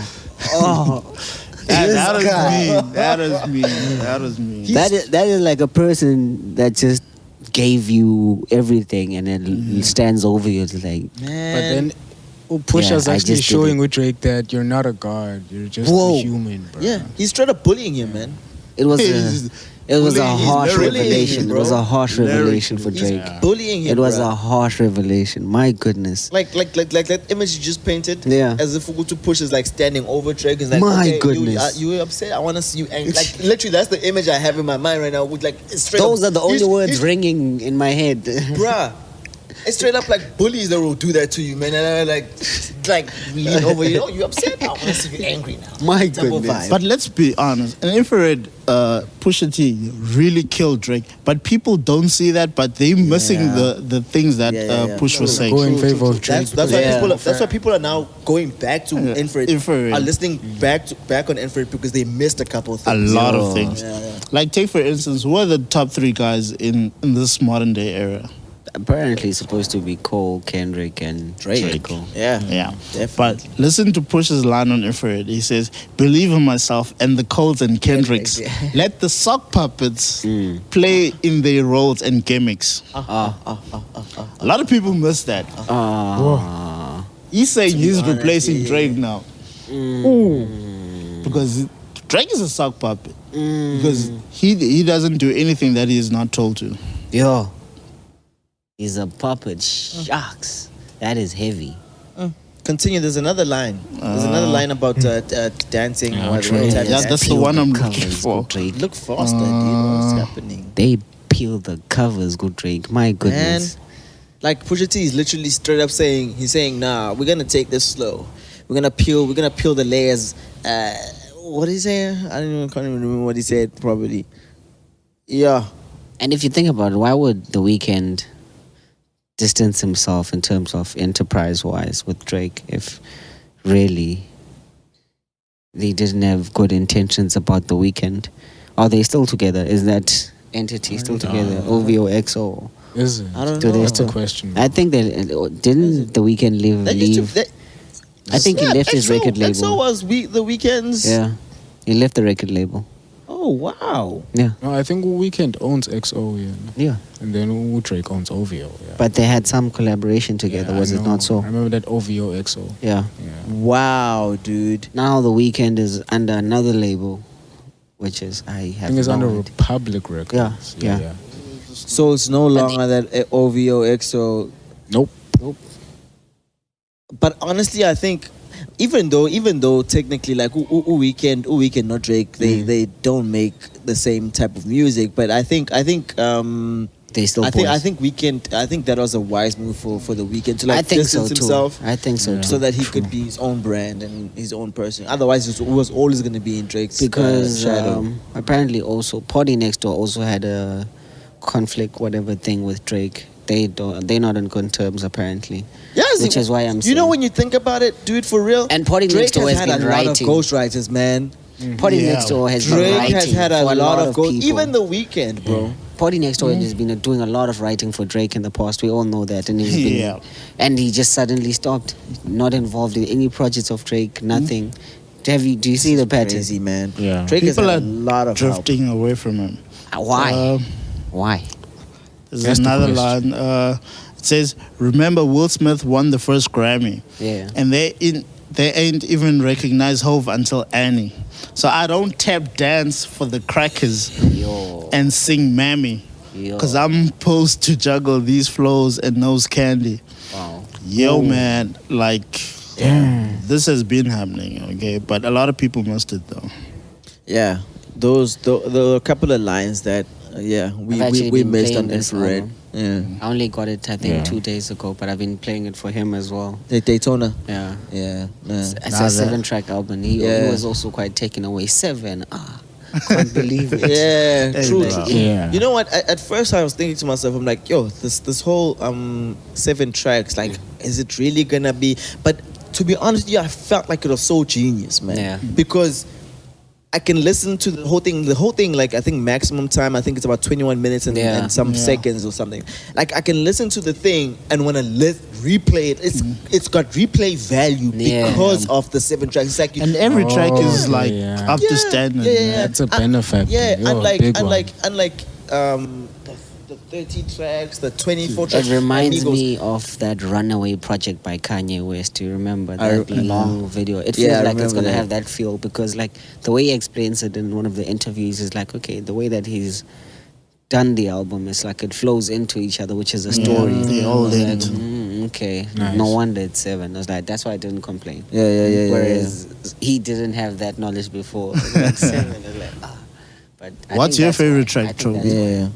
That is guy. mean. That is mean. That is mean. That is like a person that just gave you everything and then stands over you. It's like, Man. But then Pusha's Yeah, I actually just did showing it. with Drake that you're not a god. You're just Whoa. a human, bro. Yeah, he's straight up bullying him, man. it was He's a bullying- he's harsh lyrically, revelation. It was a harsh bro. revelation for He's Drake. bullying him. It was bruh. a harsh revelation. My goodness. like that image you just painted. Yeah. As if Fukutu Push is like standing over Drake. Is like, My okay, goodness. you upset? I want to see you angry. Like literally, that's the image I have in my mind right now. With like straight Those up, are the only he's- words he's- ringing in my head. bruh. It's straight up like bullies that will do that to you, man. And I like lean over you. Oh, you upset? I want to see you angry now. My Double goodness. vibe. But let's be honest. An infrared Pusha T really killed Drake. But people don't see that. But they're missing the things that Yeah. Push was saying. Go in favor of Drake. That's why Yeah. that's why people are now going back to Yeah. infrared. Infrared. Are listening back on infrared because they missed a couple of A things. lot Yo. of things. Yeah. Like take for instance, who are the top 3 guys in this modern day era? Apparently, it's supposed to be Cole, Kendrick, and Drake. Cole. Yeah. Yeah. Definitely. But listen to Push's line on infrared. He says, "Believe in myself and the Coles and Kendricks. Kendricks, Let the sock puppets play in their roles and gimmicks." A lot of people miss that. He's saying he's honest, replacing yeah. Drake now. Because Drake is a sock puppet. Because he doesn't do anything that he is not told to. Yo, he's a puppet. Shucks. That is heavy. Continue. There's another line. There's another line about dancing. Yeah, what true. type of Yeah, dancing. that's the one I'm looking Covers, for. good Drake. Look faster, dude. What's happening? They peel the covers, good Drake. My goodness. Like Pusha T is literally straight up saying, he's saying, nah, we're gonna take this slow. We're gonna peel the layers. What did he say? Can't even remember what he said probably. Yeah. And if you think about it, why would The Weeknd distance himself in terms of enterprise-wise with Drake if really they didn't have good intentions about The Weeknd? Are they still together? Is that entity still together? OVO, XO? Is it? I don't Do know. they That's the still? question. I think they didn't The Weeknd That used leave. to, I think he left his record label. So was the weekends. Yeah, he left the record label. Oh wow. Yeah, No, I think Weeknd owns XO, yeah. yeah. And then Drake owns OVO, yeah. But they had some collaboration together, Yeah, was I it know. not so? I remember that OVO XO. Yeah. Yeah. Wow, dude. Now The Weeknd is under another label, which is I have. I think it's no under idea. Republic Records. Yeah. So it's no longer that OVO XO. Nope. But honestly, I think even though technically like Weeknd, not Drake, they don't make the same type of music. But I think They still. I boys. think Weeknd. I think that was a wise move for the Weeknd to like I think so distance too. himself. I think so too. So that he could be his own brand and his own person. Otherwise, it was always going to be in Drake's Because shadow. apparently also Party Next Door also had a conflict whatever thing with Drake. They're not on good terms apparently. Yes, which is why I'm You know saying- when you think about it, dude, for real. And Party Drake Next Door has had been a lot of writing. ghostwriters, man. Party Yeah. Next Door has been Drake writing has had for a lot of ghost. people. Even the Weeknd, bro. Party Next Door has been doing a lot of writing for Drake in the past. We all know that, and he's been, Yeah. and he just suddenly stopped, not involved in any projects of Drake, nothing. Do you see the pattern? Crazy, man. Yeah. Drake has People had are a lot of help. drifting away from him. Why? Why? There's That's the another question. line. It says, "Remember, Will Smith won the first Grammy, Yeah. and they ain't even recognize Hove until Annie. So I don't tap dance for the crackers Yo. and sing Mammy, Yo. cause I'm supposed to juggle these flows and nose candy." Wow. Yo, man, like this has been happening, okay, but a lot of people missed it though. Yeah, those the couple of lines that we actually we been missed playing on this infrared. album. Yeah, I only got it, I think, Yeah. 2 days ago, but I've been playing it for him as well. the Daytona. Yeah. Yeah, It's Nah, a that- 7-track album. He Yeah. was also quite taken away. 7. Can't believe it. yeah, Hey, true. bro. Yeah. You know what? At first, I was thinking to myself, I'm like, yo, this whole 7 tracks, like, is it really gonna be? But to be honest, I felt like it was so genius, man. Yeah. Because I can listen to the whole thing. The whole thing, like, I think maximum time, I think it's about 21 minutes and, Yeah. and some Yeah. seconds or something. Like, I can listen to the thing, and when I replay it, it's got replay value Yeah. because of the 7 tracks. It's like you, And every track is Oh, like yeah. up to standard. yeah, man. yeah. That's a benefactor. Yeah, Yo, unlike big one. the 30 tracks, the 24 tracks. It reminds Amigos. me of that Runaway project by Kanye West. Do you remember I that long video? It Yeah, feels I like it's remember going to that. have that feel because, like, the way he explains it in one of the interviews is like, okay, the way that he's done the album is like it flows into each other, which is a story. they I all was like, linked. okay, Nice. no wonder it's 7. I was like, that's why I didn't complain. Yeah. Whereas he didn't have that knowledge before. It was like 7. I was like, But I What's think your that's why. favorite I track, think Tobi? that's why. Yeah.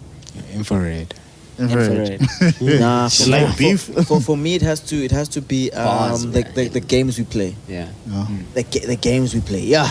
Infrared. Infrared. Nah, You like beef? For me, it has to be Bars, the games we play. Yeah. No. The games we play. Yeah.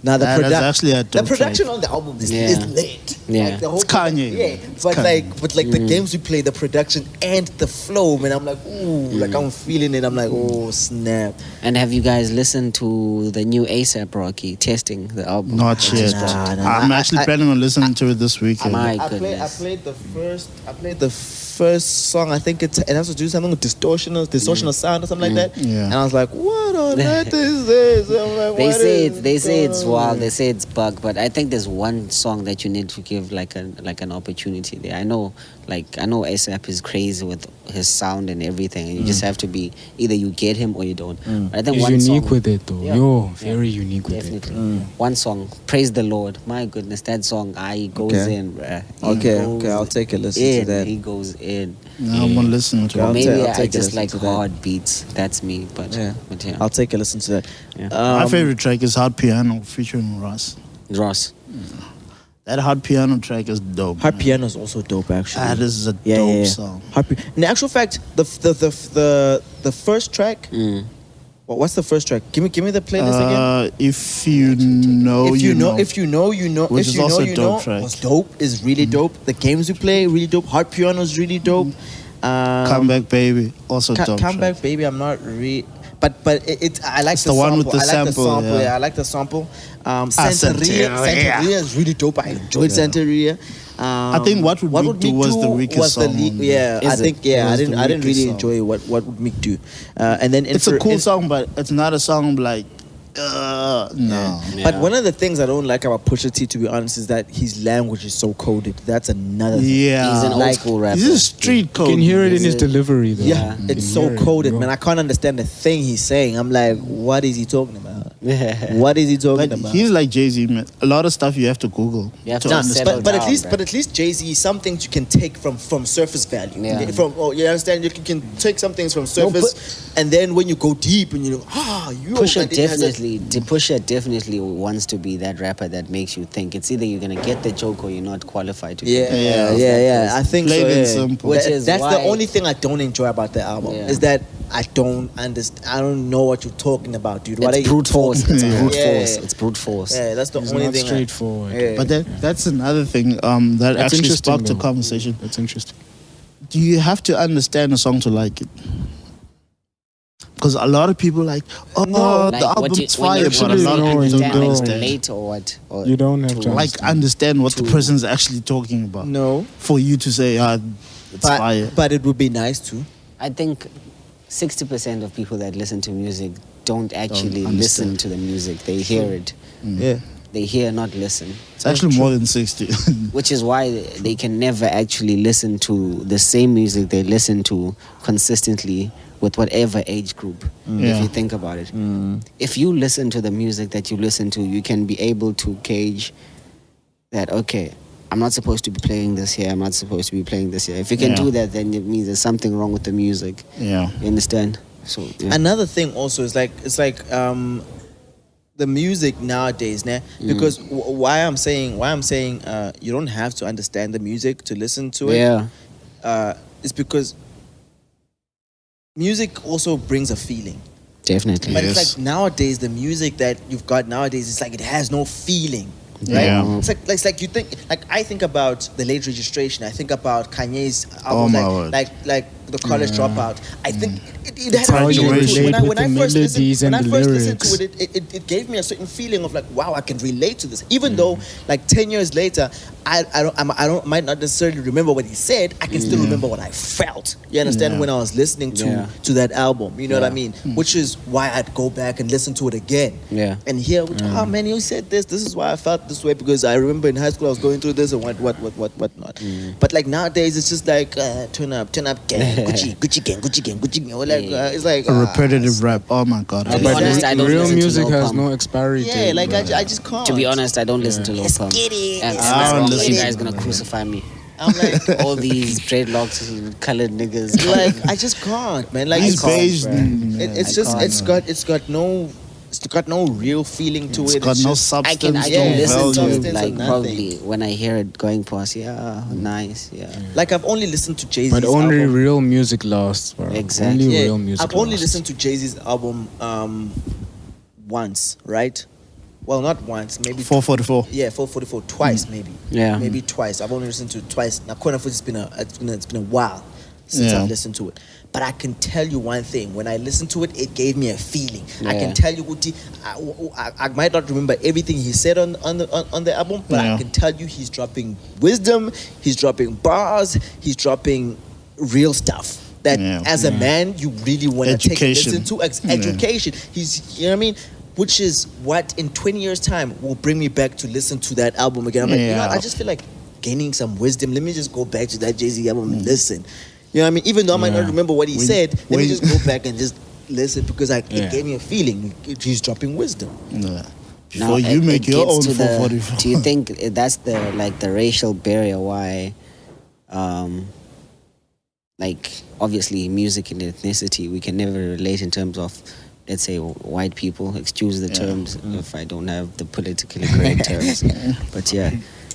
Now the That is actually a the dope production track. on the album is Yeah. lit. Yeah. Like the whole It's Kanye. Yeah, It's but Kanye. like the games we play, the production and the flow, man. I'm like, ooh, like I'm feeling it. I'm like, oh snap. And have you guys listened to the new ASAP Rocky testing the album? Not Which yet. is dropped? Nah, I'm I- actually I- planning on listening to it this weekend. My I goodness. played the first song. I think it has to do something with distortional sound or something like that. Yeah. And I was like, what on earth is this? I'm like, They what say is it's going wild. on? They say it's bug, but I think there's one song that you need to give like an opportunity there. I know ASAP is crazy with his sound and everything, and you just have to be either you get him or you don't. But I think He's one unique song, with it though. Yeah. Yo, Yeah. very unique with definitely. it. One song, Praise the Lord. My goodness, that song, he goes Okay. in, bruh. He Okay, goes I'll take a listen to in. that. He goes in. Now I'm gonna listen to I'll it. Maybe I'll I take a just listen like to that. hard beats. That's me, but Yeah. yeah. I'll take a listen to that. Yeah. My favorite track is Hard Piano featuring Ross. Ross. That Hard Piano track is dope. Hard man. Piano is also dope, actually. That is a Yeah, dope yeah, yeah. song. In actual fact, the first track. What's the first track? Give me the playlist again. If you know, If you know, you know. Which If is you know, also a you dope know. track. Was dope. Is really dope. The games we play really dope. Hard Piano is really dope. Come Back Baby, also dope Come track. Back Baby. I'm not but I like It's the one with the I like sample, the sample. yeah. Yeah, I like the sample. Santeria, Santeria is really dope. I enjoyed Santeria. I think What Would Meek Do was the weakest song on Yeah, Is I it? think It was the I didn't really weakest song. enjoy what would Meek do. And then It's a cool song, but it's not a song like, no. Yeah. But one of the things I don't like about Pusha T, to be honest, is that his language is so coded. That's another thing. Yeah. He's an old Like, school rapper. He's a street code. You can hear it in his it? delivery though. Yeah, You it's can so hear it, coded, yo. man. I can't understand the thing he's saying. I'm like, what is he talking about? What is he talking But about? he's like Jay-Z, man. A lot of stuff you have to Google You have to to understand. settle but down, at least Jay-Z, some things you can take from surface value. Yeah. You understand? You can take some things from surface, and then when you go deep and you know, Pusha and it has a- definitely wants to be that rapper that makes you think. It's either you're gonna get the joke or you're not qualified to. Yeah, get it. Yeah. yeah. I think Plain so. and Yeah. simple. Which is That's why- the only thing I don't enjoy about the album Yeah. is that I don't understand. I don't know what you're talking about, dude. What are It's you brute force. talking It's about? brute Yeah. force. It's brute force. Yeah, that's the It's only not thing. straightforward. Yeah. But that's another thing that That's actually interesting, sparked the though. conversation. That's interesting. Do you have to understand a song to like it? Because a lot of people like, Like, the what album's when fire, you but a actually lot of know, people you don't don't. understand. relate or what? Or You don't have to Like understand what the To- person's actually talking about. No, For you to say, it's fire. but it would be nice to. I think 60% of people that listen to music don't actually understand. listen to the music. They hear it. Yeah. They hear, not listen. It's actually more than 60. Which is why they can never actually listen to the same music they listen to consistently with whatever age group, if Yeah. you think about it. If you listen to the music that you listen to, you can be able to gauge that, okay, I'm not supposed to be playing this here, I'm not supposed to be playing this here. If you can Yeah. do that, then it means there's something wrong with the music. Yeah. You understand? So, yeah. Another thing also is like the music nowadays, nah? Because why I'm saying you don't have to understand the music to listen to it. Yeah, It's because music also brings a feeling. definitely. But Yes. it's like nowadays the music that you've got nowadays, it's like it has no feeling. Right? Yeah. It's like you think, like I think about the Late Registration. I think about Kanye's Oh, album, my word. like the College Dropout. I think it had how a you feeling to it. relate with When I the first melodies listened, when I and the first listened to lyrics. it gave me a certain feeling of like, wow, I can relate to this. Even though like 10 years later, I might not necessarily remember what he said. I can still remember what I felt. You understand, Yeah. when I was listening to that album. You know what I mean? Which is why I'd go back and listen to it again. Yeah. And hear, oh man, you said this. This is why I felt this way, because I remember in high school I was going through this and what not. But like nowadays it's just like turn up, gang, Gucci gang. Or like it's like A repetitive rap. Oh my God. To be But honest, I don't real listen to music Lil has Pump. no expiry yeah, date. like bro. I just can't. To be honest, I don't listen to Lil Let's Pump. get it. And Let's that's don't wrong. listen You to guys him, gonna crucify me. I'm like, All these dreadlocks, colored niggas. like I just can't, man. Like He's it's, can't, beige. bro. It's I just can't, it's got no real feeling to It's it. got It's no just, substance, I Yeah, can no listen to value. it substance like or nothing. probably when I hear it going past. Yeah, nice. Yeah. like I've only listened to Jay-Z's But only album. real music lasts, bro. Exactly. Only Yeah, real music I've only lasts. listened to Jay-Z's album once, right? Well, not once, maybe 444. Yeah, 444 twice, maybe. Yeah. Maybe twice. I've only listened to it twice. Now, Corner Foot, it's been a while since Yeah. I've listened to it. But I can tell you one thing: when I listened to it, it gave me a feeling. I Yeah. can tell you, Uti, I might not remember everything he said on the album, but Yeah. I can tell you he's dropping wisdom, he's dropping bars, he's dropping real stuff. That Yeah. as a man, you really want to take a Education. listen to. Education. He's, you know what I mean? Which is what in 20 years' time will bring me back to listen to that album again. I'm like, you know what? Yeah. I just feel like gaining some wisdom. Let me just go back to that Jay-Z album and listen. You know what I mean? Even though I might not remember what he said, let me just go back and just listen, because it gave me a feeling. He's dropping wisdom. Yeah. Now, Before you it make your gets own to the- 444. Do you think that's the racial barrier why, like obviously music and ethnicity we can never relate in terms of, let's say, white people. Excuse the terms if I don't have the politically correct terms, but yeah.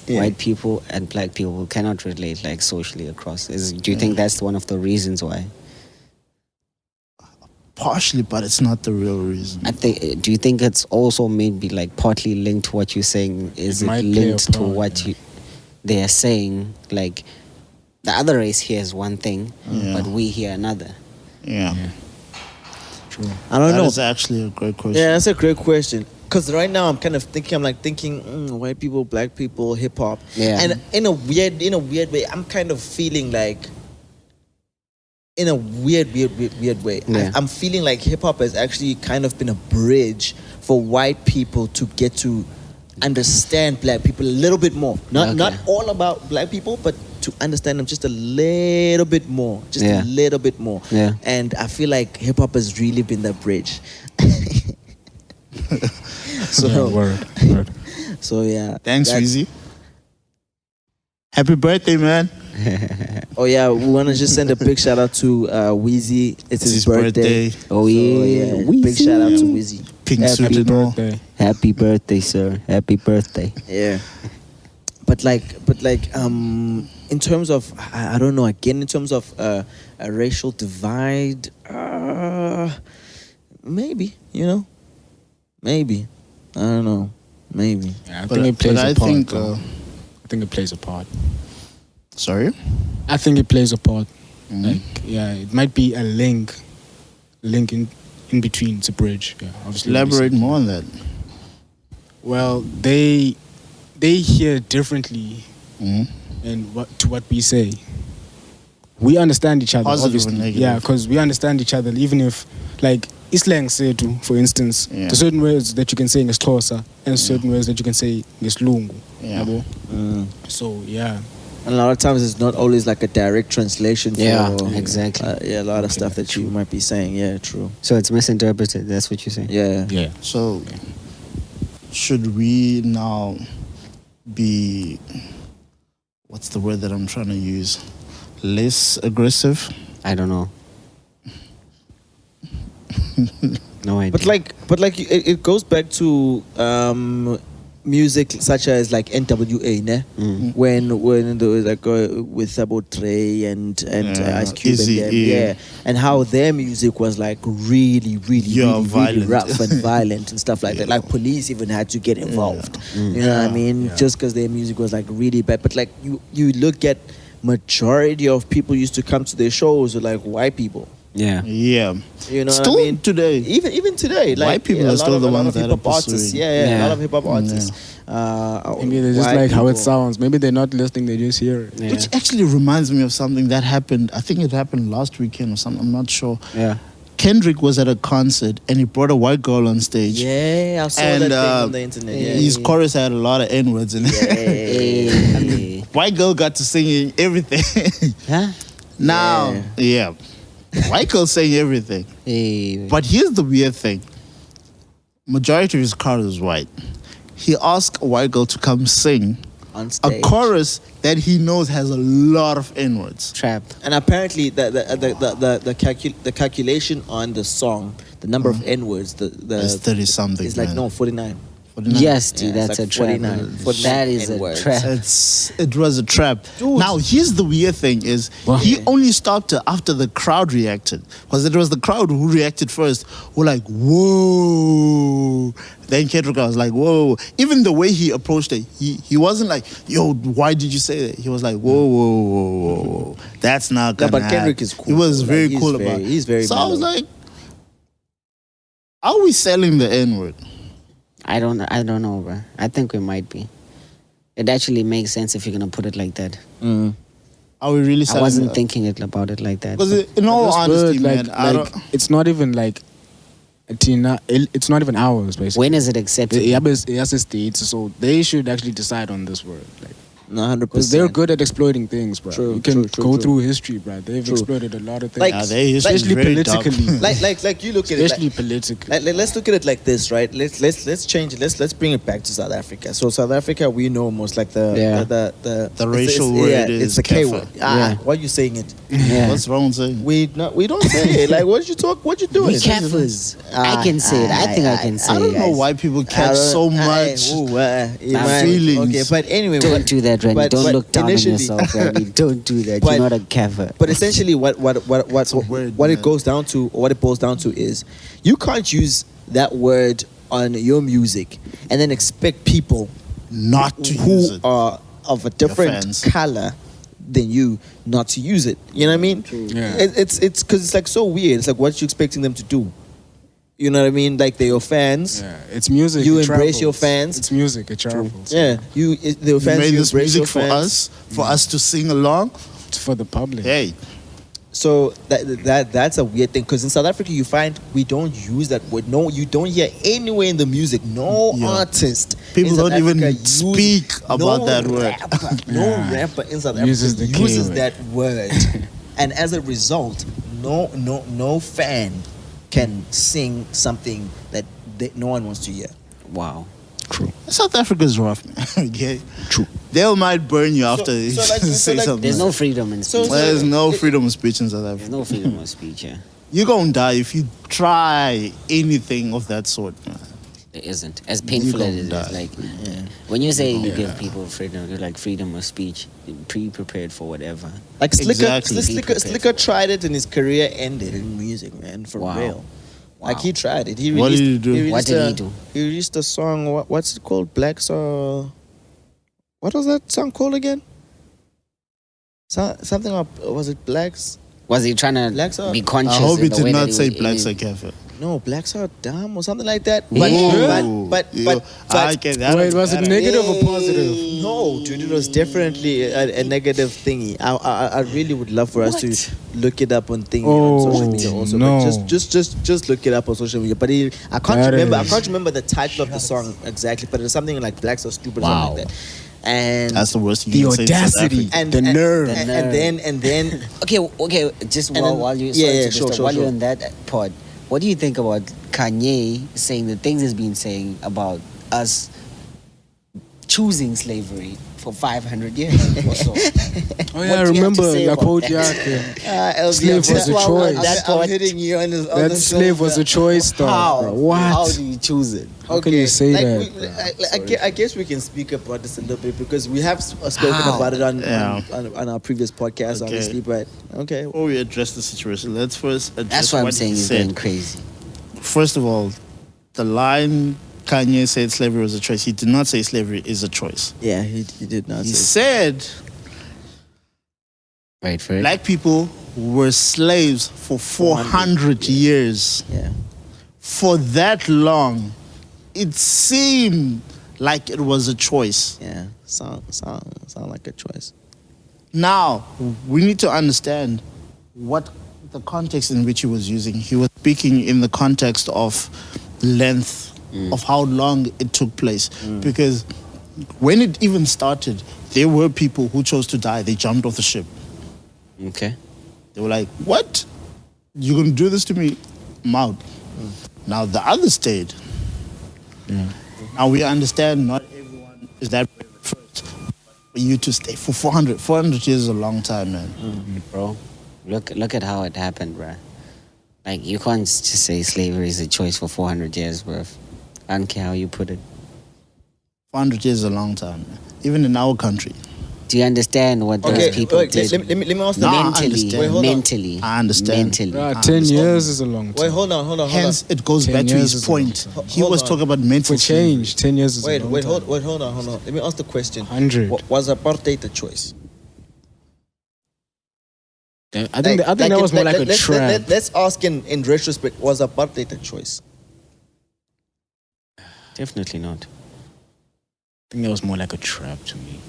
White people and black people cannot relate like socially across. Do you think that's one of the reasons why? Partially, but it's not the real reason. I think. Do you think it's also maybe like partly linked to what you're saying? Is It it might play a linked to part, what they are saying? Like the other race hears one thing, but we hear another. Yeah. True. I don't That know. is actually a great question. Yeah, that's a great question. Because right now I'm kind of thinking, white people, black people, hip hop, Yeah. and in a weird way, I'm kind of feeling like, in a weird way, Yeah. I'm feeling like hip hop has actually kind of been a bridge for white people to get to understand black people a little bit more. Not all about black people, but to understand them just a little bit more, a little bit more. Yeah. And I feel like hip hop has really been that bridge. So Word. So yeah. Thanks, that's- Weezy. Happy birthday, man. Oh yeah, we want to just send a big shout out to Weezy. It's his birthday. Oh So, yeah, big shout out to Weezy. Pink suit Happy and all. birthday. Happy birthday, sir. Happy birthday. Yeah. But in terms of, I don't know, again, in terms of a racial divide, maybe, maybe, I don't know, maybe. Yeah, I But- think it plays but a I part. think, though. I think it plays a part. Sorry? I think it plays a part. Like, yeah, it might be a link in between. It's a bridge. Yeah, obviously. Elaborate more on that. Well, they hear differently Mhm. and what we say. we understand each other. Positive Obviously, and negative. yeah, because we understand each other. Even if, like, islang setu, for instance, Yeah. there's certain words that you can say in Xhosa and certain words that you can say in Islungu. Yeah. Yabo? So yeah. And a lot of times it's not always like a direct translation for Yeah, exactly. a lot of stuff that you might be saying. Yeah, true. So it's misinterpreted. That's what you're saying. Yeah. Yeah. So, should we now be, what's the word that I'm trying to use? Less aggressive? I don't know. No idea. But like it goes back to music such as like NWA, ne? When there was like with about Dre and Ice Cube Easy, and them, yeah. and how their music was like really violent. rough and violent and stuff like that. Like police even had to get involved. You know what I mean? Just because their music was like really bad. But like you look at majority of people used to come to their shows were like white people. Yeah. Yeah. You know Still what I mean? today. Even today, like White people a are lot still of- the a lot ones of that are hip-hop artists. pursuing. Yeah, a lot of Yeah. hip hop artists. Maybe they just white like how it people. sounds. Maybe they're not listening, they just hear it. Yeah. Which actually reminds me of something that happened. I think it happened last weekend or something. I'm not sure. Yeah. Kendrick was at a concert and he brought a white girl on stage. Yeah, I saw And, that thing on the internet. Yeah. His chorus had a lot of N-words in it. Hey. White girl got to sing everything. Huh? Now, yeah. White girl saying everything. Hey. But here's the weird thing. Majority of his crowd is white. He asked a white girl to come sing On a stage. chorus that he knows has a lot of N-words. Trap. And apparently the calculation on the song, the number of N words, It's 30 something. is like man. 49. 49. Yes, dude, Yeah, that's it's a like trap. 49 That is a N-words. trap. It was a trap. Now, here's the weird thing is he only stopped it after the crowd reacted. Because it was the crowd who reacted first. Who like, whoa. Then Kendrick was like, whoa. Even the way he approached it, he wasn't like, yo, why did you say that? He was like, whoa. That's not No, gonna but Kendrick happen. is cool. He was Like, very he's cool very- about it. he's very So I was mellow. like, are we selling the N-word? I don't know, bro. I think we might be. It actually makes sense if you're gonna put it like that. Are we really I selling wasn't the- thinking about it like that. Because in all This honesty, word, man, I like don't... it's not even like Tina. It's not even ours, basically. When is it accepted? Yeah, but it's a state, so they should actually decide on this word. Like, No, 100%. because they're good at exploiting things, bro. True, you can true, go true. through history, bro. They've True. exploited a lot of things, Like- Yeah, they is especially very dark. politically. like you look at it. especially politically. Let's look at it like this, right? Let's change it. Let's bring it back to South Africa. So South Africa, we know almost like the The racial word is it's the K kefir. word. Yeah. Why are you saying it? Yeah. What's wrong with saying? We don't say it. Like what you doing? We Kafirs. I can say it. I think I can say I don't it. know why people catch so much feelings. Okay, but anyway, Don't do that, Randy. but- Don't but look down on initially- yourself, Randy. Don't do that. But- You're not a Kafir. But essentially, what a word, it man. goes down to, or what it boils down to, is you can't use that word on your music and then expect people Not to who use it. are of a different fans. color than you not to use it. You know what I mean? Yeah. It's because it's like so weird. It's like what you expecting them to do. You know what I mean? Like they're your fans. Yeah, it's music. You it embrace your travels. fans. It's music. It travels. Yeah, they're You fans. made You this embrace your music for fans. us to sing along. It's for the public. Hey, So that's a weird thing because in South Africa you find we don't use that word. No, you don't hear anywhere in the music. No Yeah. artist. People in South don't even Africa speak about that word. No Yeah. rapper in South Africa Uses the K uses word. that word, and as a result, no fan can sing something that no one wants to hear. Wow. True. South Africa's rough, man. Okay, True. they might burn you after you so like- say like- something. There's no like freedom in So- speech. that. There's no freedom of speech in South There's Africa. no freedom of speech, yeah. You're gonna die if you try anything of that sort, man. There isn't. As painful as it is. gonna die. Like, when you say you give people freedom, you're like freedom of speech, pre-prepared for whatever. Like Exactly. Slicker tried it and his career ended in music, man, for Wow. real. Wow. Like he tried it. What did he do? What did he do? He released a song. What's it called? Black Song. What was that song called again? Something up. Was it Blacks? Was he trying to Blacks are- be conscious? I hope in he the did way that not he say was- black in- Sakafa. no, blacks are dumb or something like that. Ooh. Yo, I get that. Wait, was it negative or positive? No, dude, it was definitely a negative thingy. I really would love for us to look it up on social media also. No. But just look it up on social media. But I can't remember the title of the song exactly. But it's something like "Blacks Are Stupid" or something like that. And That's the worst thing The you can say in South audacity. Africa. The nerve. and then Okay. Just And then- while you, sure, while sure. you're in that pod, what do you think about Kanye saying the things he's been saying about us choosing slavery for 500 years or so? Oh yeah, I What do you have to remember say La about Côte that? d'Ivoire. Slave was a choice. I'm hitting you on this. That slave was a choice, though. How? bro. What? How do you choose it? How can you say like that? I guess we can speak about this a little bit because we have spoken How? about it Yeah. on our previous podcast, Okay. obviously. But okay, Before we address the situation, let's first address That's why I'm what saying he he's said. going crazy. First of all, the line Kanye said slavery was a choice. He did not say slavery is a choice. yeah, he did not He say. said Wait for it. black people were slaves for 400 years. Yeah, For that long, it seemed like it was a choice. yeah, sound like a choice. Now, we need to understand what the context in which he was using. He was speaking in the context of length, of how long it took place. Because when it even started, there were people who chose to die. They jumped off the ship. Okay. They were like, what? You're going to do this to me? I'm out. Now, the others stayed. Now, we understand not everyone is that brave at first. For you to stay for 400 years is a long time, man. Bro, look at how it happened, bro. Like, you can't just say slavery is a choice for 400 years, bro. I don't care how you put it. 400 years is a long time, man. Even in our country. Do you understand what those people did? let me ask No, I mentally, understand. Wait, hold on. mentally. I understand. Mentally. Bro, 10 years is a long time. Wait, hold on. Hence, it goes 10 back to years his is point. a long He Hold was on. talking about mental For change, 10 years is a long time. hold on. Let me ask the question. 100. Was apartheid a choice? I think that was more like a trap. Let's ask in retrospect, was apartheid a choice? Definitely not. I think that was more like a trap to me.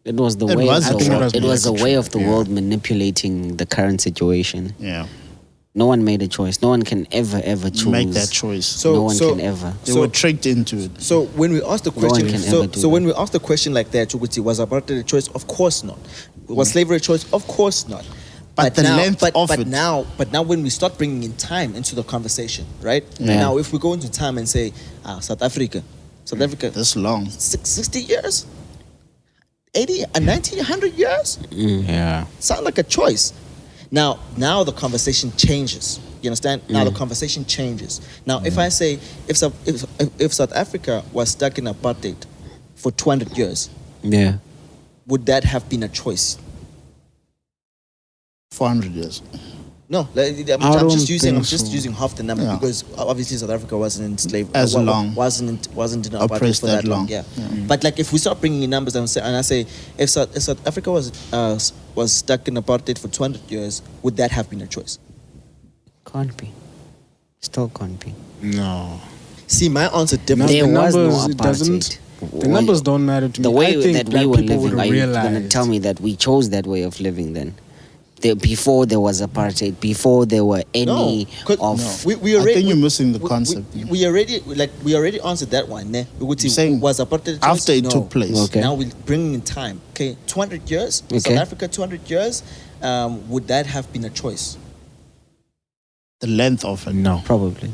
It was the It way was of a the trap. world. It was the Like a way trap, of the yeah. world manipulating the current situation. Yeah. No one made a choice. No one can ever choose. Make that choice. No one can ever. They were tricked into it. So when we ask the No one question, can so ever do when that. we ask the question like that, Chukwuti, was apartheid a choice? Of course not. Was slavery a choice? Of course not. But the length of but it. now when we start bringing in time into the conversation, right? Yeah. Now, if we go into time and say, South Africa, This long. 60 years, 80, 90, 100 years, Yeah. sound like a choice. Now the conversation changes. You understand? Now the conversation changes. Now, if I say if South Africa was stuck in apartheid for 200 years, Yeah. would that have been a choice? 400 years. No, I'm don't just using think so. using half the number Yeah. because obviously South Africa wasn't in slave As long. wasn't in apartheid Oppressed for that that long. long. Yeah. But like if we start bringing in numbers and I say if South Africa was stuck in apartheid for 200 years, would that have been a choice? Can't be. Still can't be. No. See, my answer different. There the was no numbers, it doesn't. apartheid. The numbers don't matter to The me. way I think that we black were people living, would are you going to realize. tell me that we chose that way of living then? Before there was apartheid, before there were any 'cause- of... we I already think you're missing the concept. We already answered that one. Ne? We would You're say saying was apartheid a choice? after it No. took place. Okay. Now we're bringing in time. Okay, 200 years. Okay. South Africa, 200 years. Would that have been a choice? The length of it. No. Probably.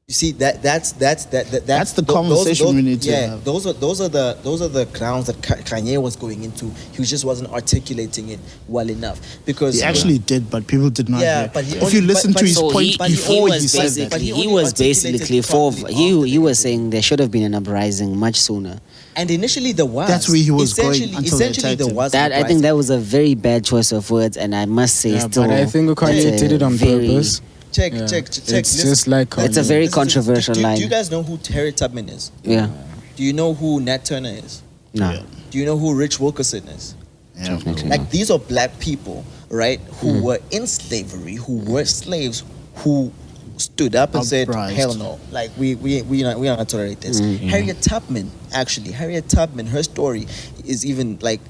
You see that's the conversation we need to have. Those are the grounds that Kanye was going into. He just wasn't articulating it well enough because He actually did, but people did not Yeah, hear. but he If only- you listen but- to his so point but he before was he said basically- that. but he He only was articulated basically properly after he the was fact. saying there should have been an uprising much sooner. And initially there was. That's where he was going Essentially- until they essentially attacked there him. was. That I think that was a very bad choice of words, and I must say Yeah, still. but I think Kanye that's a did it on very- purpose. Check. Yeah. Check. It's Listen. just like It's a Kanye. very Listen, controversial do line. you guys know who Terry Tubman is? Yeah. Do you know who Nat Turner is? No. Yeah. Do you know who Rich Wilkerson is? Yeah. Definitely. Like these are black people, right? Who were in slavery, who were slaves, who stood up and said, Uprised. "Hell no! Like we not gonna tolerate this." Harriet Tubman, her story is even like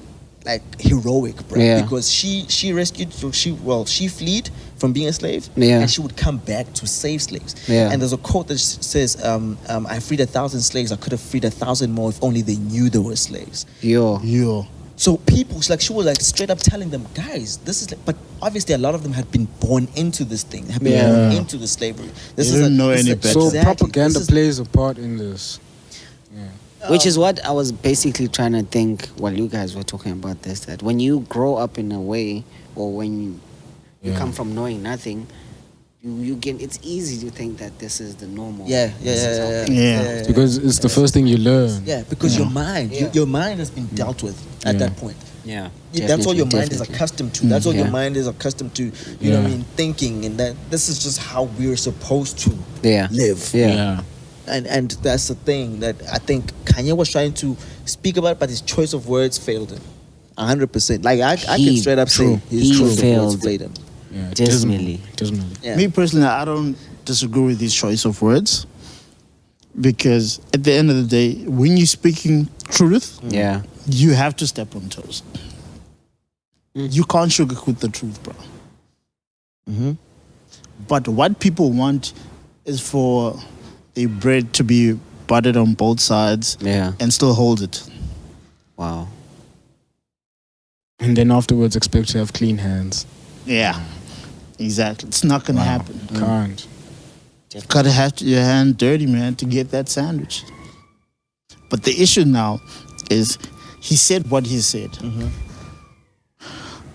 heroic, bro. Yeah. Because she rescued, she fled from being a slave, Yeah. and she would come back to save slaves. Yeah. And there's a quote that says, "I freed 1,000 slaves. I could have freed 1,000 more if only they knew they were slaves." Yo. So people, she was like straight up telling them, guys, this is. But obviously, a lot of them had been born into this thing, had been born into the slavery. This They didn't know any this is better. So exactly- propaganda this is- plays a part in this. Which is what I was basically trying to think while you guys were talking about this, that when you grow up in a way, or when you come from knowing nothing, you get, it's easy to think that this is the normal. Yeah. Because it's the first thing you learn. Yeah, because your mind, your mind has been dealt with at that point. Yeah. That's all your mind is Definitely. accustomed to. That's all your Yeah. mind is accustomed to. You know what I mean? Thinking, and that this is just how we're supposed to Yeah. live. Yeah. And that's the thing that I think Kanye was trying to speak about, but his choice of words failed him. 100%. Like I can He- straight up say his he choice of failed. words failed him. Yeah, Dismally. dismally. Yeah. Me personally, I don't disagree with his choice of words, because at the end of the day, when you're speaking truth, Yeah. you have to step on toes. You can't sugarcoat the truth, bro. But what people want is for the bread to be buttered on both sides Yeah. and still hold it. Wow. And then afterwards expect to have clean hands. Yeah, exactly. It's not gonna happen. Can't. You gotta have your hand dirty, man, to get that sandwich. But the issue now is he said what he said.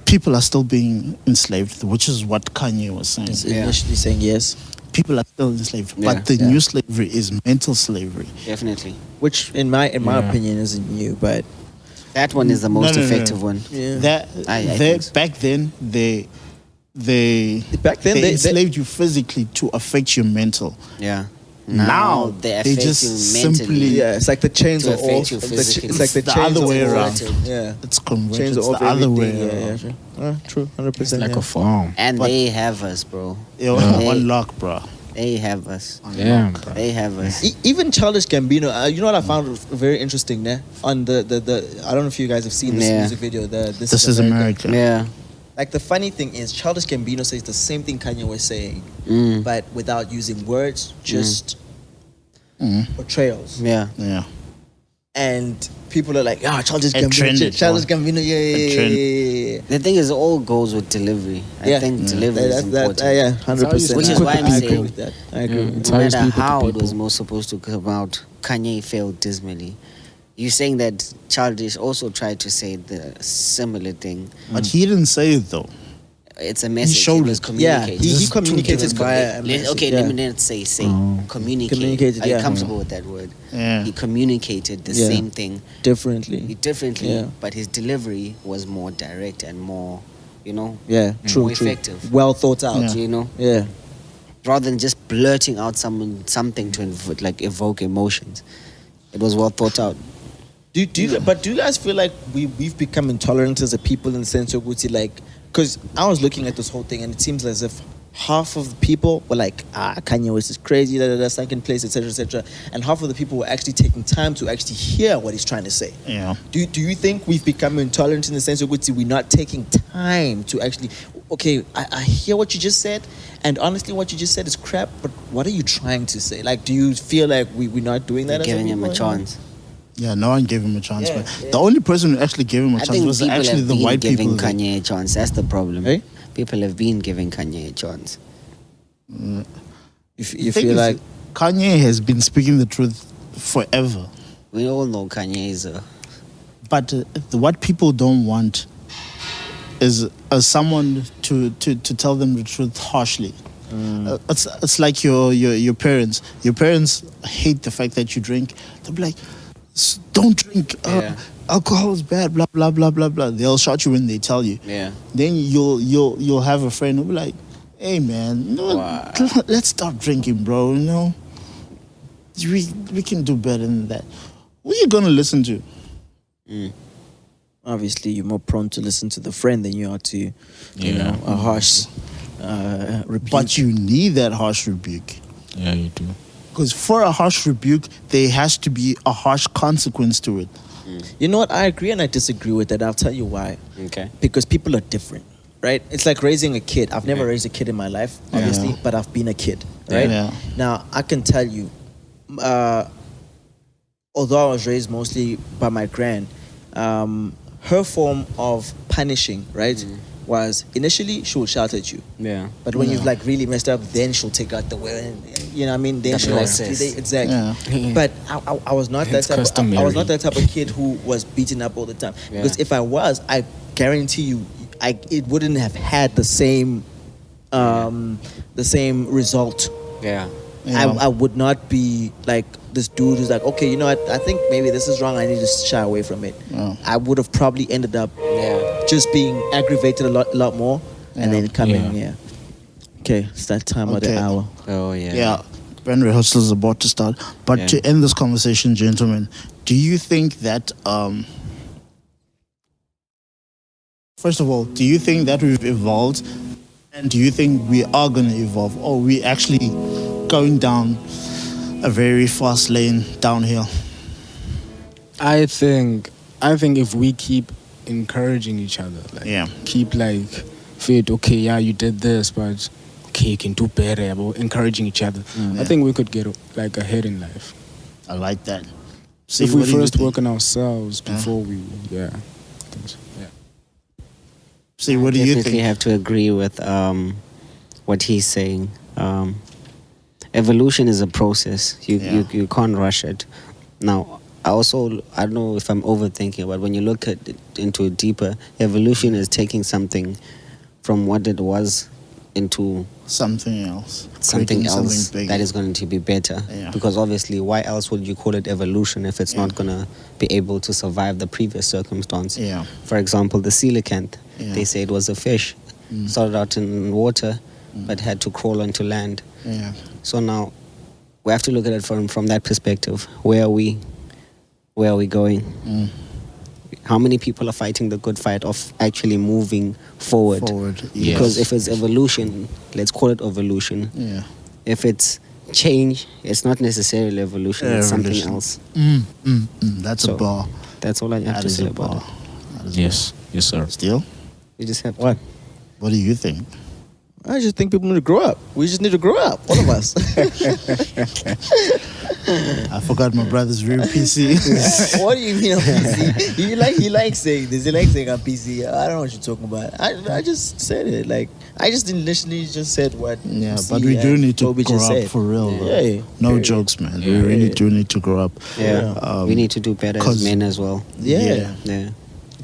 People are still being enslaved, which is what Kanye was saying. He's initially saying yes, People are still enslaved, Yeah. but the new slavery is mental slavery. Definitely. which in my opinion isn't new, but That one is the most No. effective one. yeah. That I they, think so. back then they Back then, they enslaved you physically to affect your mental. Yeah. Now, they they affect just you mentally. simply- yeah, it's like the chains To are affect off. you It's physically. like the It's the chains other are way off. around. Yeah, It's converted. chains It's are the off other way everything. around. Yeah. True, 100%. Like yeah. a farm. And But- they have us, bro. Yo, They- one lock, bro. They have us. Damn, bro. They have us. Even Childish Gambino, you know what I found very interesting there? On the I don't know if you guys have seen this Yeah. music video. This This is America. Yeah. Like the funny thing is, Childish Gambino says the same thing Kanye was saying, Mm. but without using words, just Mm. portrayals. Yeah. Yeah. And people are like, Childish It Gambino, trended, Childish bro. Gambino, yeah. The thing is, it all goes with delivery. I think delivery is important. Yeah, 100%. Which is why I'm I agree saying- with that. I agree. Yeah. with It's that. No how you matter speak with the how it people. was most supposed to come out, Kanye failed dismally. You saying that Childish also tried to say the similar thing. But he didn't say it though. It's a message. showed It was it. Yeah, communicated. he Just communicated two via. a Let- message, okay, yeah. let me not say communicate. Communicated, Are you yeah. comfortable with that word? Yeah. He communicated the Yeah. same thing differently. differently, Yeah. but his delivery was more direct and more, Yeah, true, more true. effective. Well thought out. Yeah. you know, Yeah. rather than just blurting out something to evoke emotions. It was well thought out. Do you guys feel like we've become intolerant as a people in the sense of like, because I was looking at this whole thing and it seems as if half of the people were like, Kanye West is crazy, second place, etc., and half of the people were actually taking time to actually hear what he's trying to say. Yeah. Do you think we've become intolerant in the sense of we're not taking time to actually, okay, I hear what you just said, and honestly what you just said is crap, but what are you trying to say? Like, do you feel like we're not doing that? as Giving him a people? chance. Yeah, no one gave him a chance. Yeah, but yeah. the only person who actually gave him a I chance think was people actually have the been white giving people. Kanye a chance. That's the problem. Eh? People have been giving Kanye a chance. You The feel thing is, like Kanye has been speaking the truth forever. We all know Kanye is a... But what people don't want is someone to tell them the truth harshly. It's like your parents. Your parents hate the fact that you drink. They'll be like, don't drink. Yeah. Alcohol is bad. Blah blah blah blah blah. They'll shout you when they tell you. Yeah. Then you'll have a friend who'll be like, hey man, let's stop drinking, bro. We can do better than that. Who are you gonna listen to? obviously you're more prone to listen to the friend than you are to, you know, a harsh rebuke. But you need that harsh rebuke. Yeah, you do. Because for a harsh rebuke, there has to be a harsh consequence to it. You know what? I agree and I disagree with that. I'll tell you why. Okay. Because people are different, right? It's like raising a kid. I've never raised a kid in my life, obviously, Yeah. but I've been a kid, right? Yeah. Now, I can tell you, although I was raised mostly by my gran, her form of punishing, right, was initially she would shout at you. Yeah. But when you've like really messed up, then she'll take out the weapon. You know what I mean? Then The she'll process. exactly. Yeah. But I was not that It's type. I was customary. not that type of kid who was beaten up all the time. Yeah. Because if I was, I guarantee you, it wouldn't have had the same result. Yeah. Yeah. I would not be like this dude who's like, okay, you know what? I think maybe this is wrong. I need to shy away from it. Yeah. I would have probably ended up Yeah. just being aggravated a lot more, and Yeah. then coming. Yeah. Yeah. Okay, it's that time of the Okay. hour. Oh yeah. Yeah, brand rehearsal is about to start. But Yeah. to end this conversation, gentlemen, do you think that, first of all, do you think that we've evolved? And do you think we are going to evolve? Or are we actually going down a very fast lane downhill? I think if we keep encouraging each other, like Yeah. keep like fit, okay, yeah, you did this, but okay, you can do better, about encouraging each other. I think we could get like ahead in life. I like that. See, If we what do you first think? work on ourselves before we, I think so. Yeah. See, what do you Definitely think? have to agree with what he's saying. Evolution is a process. You can't rush it. Now, I don't know if I'm overthinking, but when you look at it into it deeper, evolution is taking something from what it was into Something else. something Creating else something bigger. that is going to be better. Yeah. Because obviously, why else would you call it evolution if it's not going to be able to survive the previous circumstance? Yeah. For example, the coelacanth, Yeah. they say it was a fish, started out in water, but had to crawl onto land. Yeah. So now, we have to look at it from that perspective. Where are we? Where are we going? How many people are fighting the good fight of actually moving forward? Because if it's evolution, let's call it evolution. Yeah. If it's change, it's not necessarily evolution, it's something Evolution. else. That's So, a bar. That's all I have That to is say a about bar. it. That is a Yes, yes, sir. bar. Still? You just have What? What do you think? I just think people need to grow up. We just need to grow up, all of us. I forgot my brother's very PC. What do you mean I'm PC? He likes saying this. He likes saying I'm PC. I don't know what you're talking about. I just said it. Like I just initially just said what. Yeah, C but we do and need to Tobi grow just up said. for real. Bro. Yeah. No Period. jokes, man. We Yeah. really do need to grow up. Yeah. We need to do better 'cause- as men as well. Yeah. Yeah.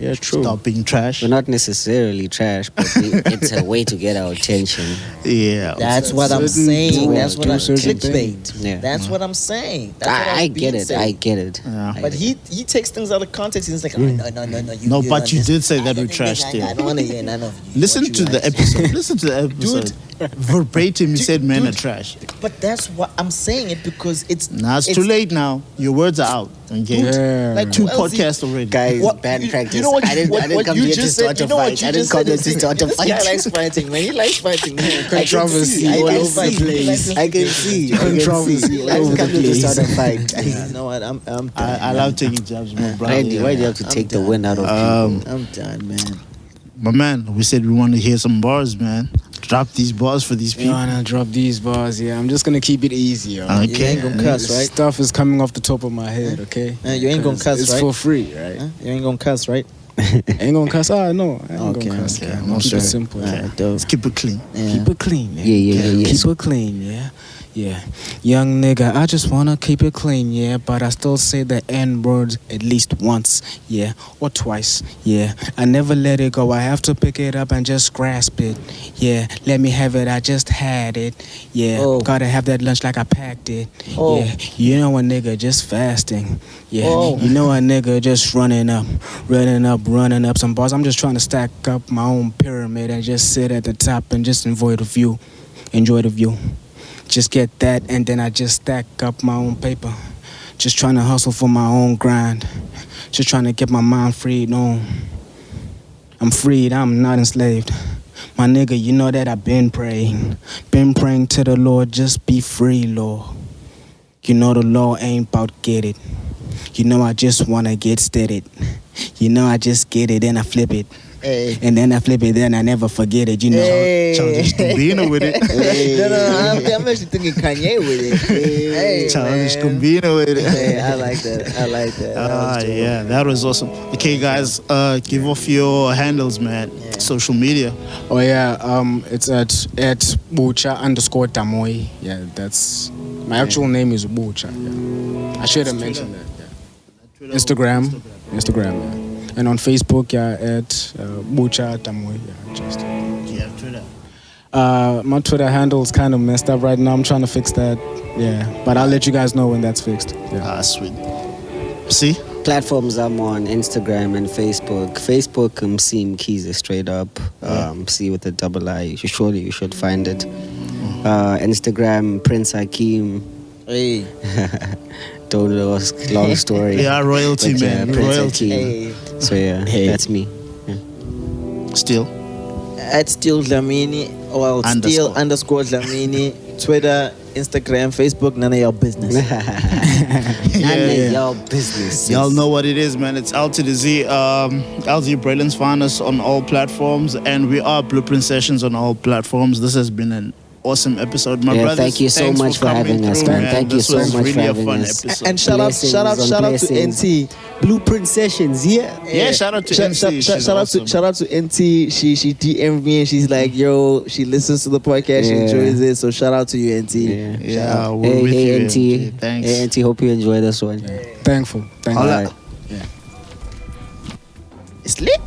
Yeah, true. Stop being trash. We're not necessarily trash, but it's a way to get our attention. Yeah. That's what I'm Certain saying. people That's what do I'm certain clickbait. Yeah. That's what I'm saying. That's what I was get being it. said. I get it. Yeah. I But get he takes things out of context. He's like, oh, no. No, you but you understand. did say that we I trashed I you. don't want to hear none of you. Listen what to you the like. episode. Listen to the episode. Verbatim, he said men are dude. trash. But that's what I'm saying it because it's Nah, it's too late now. Your words are out. Okay. Yeah. Like Two who else he- podcasts already. Guys, What- bad you- practice. You know what? I didn't come you here to just start said, a you know what fight. you I didn't just come said here is to start a this guy fight. likes fighting, man. He likes fighting. Controversy I all can over see. the place. I can see. Controversy all I over didn't come the here to place. start a fight. You know what? I'm done. I love taking jabs, my brother. Why do you have to I'm take the done. wind out of people? I'm done, man. My man, we said we want to hear some bars, man. Drop these bars for these You people. wanna drop these bars? Yeah, I'm just gonna keep it easy, yo. You Okay. ain't gonna cuss, right? Stuff is coming off the top of my head, okay? You ain't gonna 'Cause cuss, it's right? for free, right? Huh? You ain't gonna cuss, right? Ain't gonna cuss. Ah, no, I ain't Okay, gonna cuss. okay. I'm No gonna keep stress. it simple. Yeah. Let's keep it clean. Keep it clean. Yeah. Keep it clean, yeah. Yeah. Young nigga, I just wanna keep it clean, yeah. But I still say the N word at least once, yeah. Or twice, yeah. I never let it go. I have to pick it up and just grasp it. Yeah. Let me have it. I just had it. Yeah. Oh. Gotta have that lunch like I packed it. Oh. Yeah. You know a nigga just fasting. Yeah. Oh. You know a nigga just running up some bars. I'm just trying to stack up my own pyramid and just sit at the top and just enjoy the view. Just get that, and then I just stack up my own paper. Just trying to hustle for my own grind. Just trying to get my mind freed on. I'm freed, I'm not enslaved. My nigga, you know that I've been praying to the Lord, just be free, Lord. You know the law ain't about get it. You know I just wanna get steadied. You know I just get it and I flip it. Hey. And then I flip it, then I never forget it, you know. Hey. Childish Gambino with it. No, I'm actually thinking Kanye with it. Hey, Childish man. Gambino with it. Hey, I like that. Yeah, that was awesome. Okay, guys, give off your handles, man. Yeah. Social media. Oh yeah, it's at Bucha_Tamoy. Yeah, that's my actual name is Bucha. Yeah. I should have mentioned that. Yeah. Instagram. Yeah. And on Facebook, yeah, at Bucha Tamoy. Yeah, just. Yeah, Twitter. My Twitter handle is kind of messed up right now. I'm trying to fix that. Yeah, but I'll let you guys know when that's fixed. Yeah. Sweet. See? Platforms I'm on Instagram and Facebook. Facebook, C Mkhize straight up. C with a double I. You should find it. Instagram, Prince Hakeem. Hey. Don't know, long story. Yeah, royalty, But, man. Prince Royalty. Hakeem. So yeah, that's me. Still. At Still Dlamini, or Still _ Dlamini, Twitter, Instagram, Facebook, none of your business. None of your business. Y'all know what it is, man. It's L to the Z. LZ Brendon's found us on all platforms, and we are Blueprint Sessions on all platforms. This has been an awesome episode, my brothers. Thank you so much for having us, man. Thank you so much for having us. Episode. And shout out to NT. Blueprint Sessions, yeah. Yeah, shout out to NT. Shout out to NT. She DM'd me and she's like, yo, she listens to the podcast, she enjoys it. So shout out to you, NT. Yeah, we're with you, NT. Thanks. Hey, NT, hope you enjoy this one. Thankful. All right. Yeah. It's lit.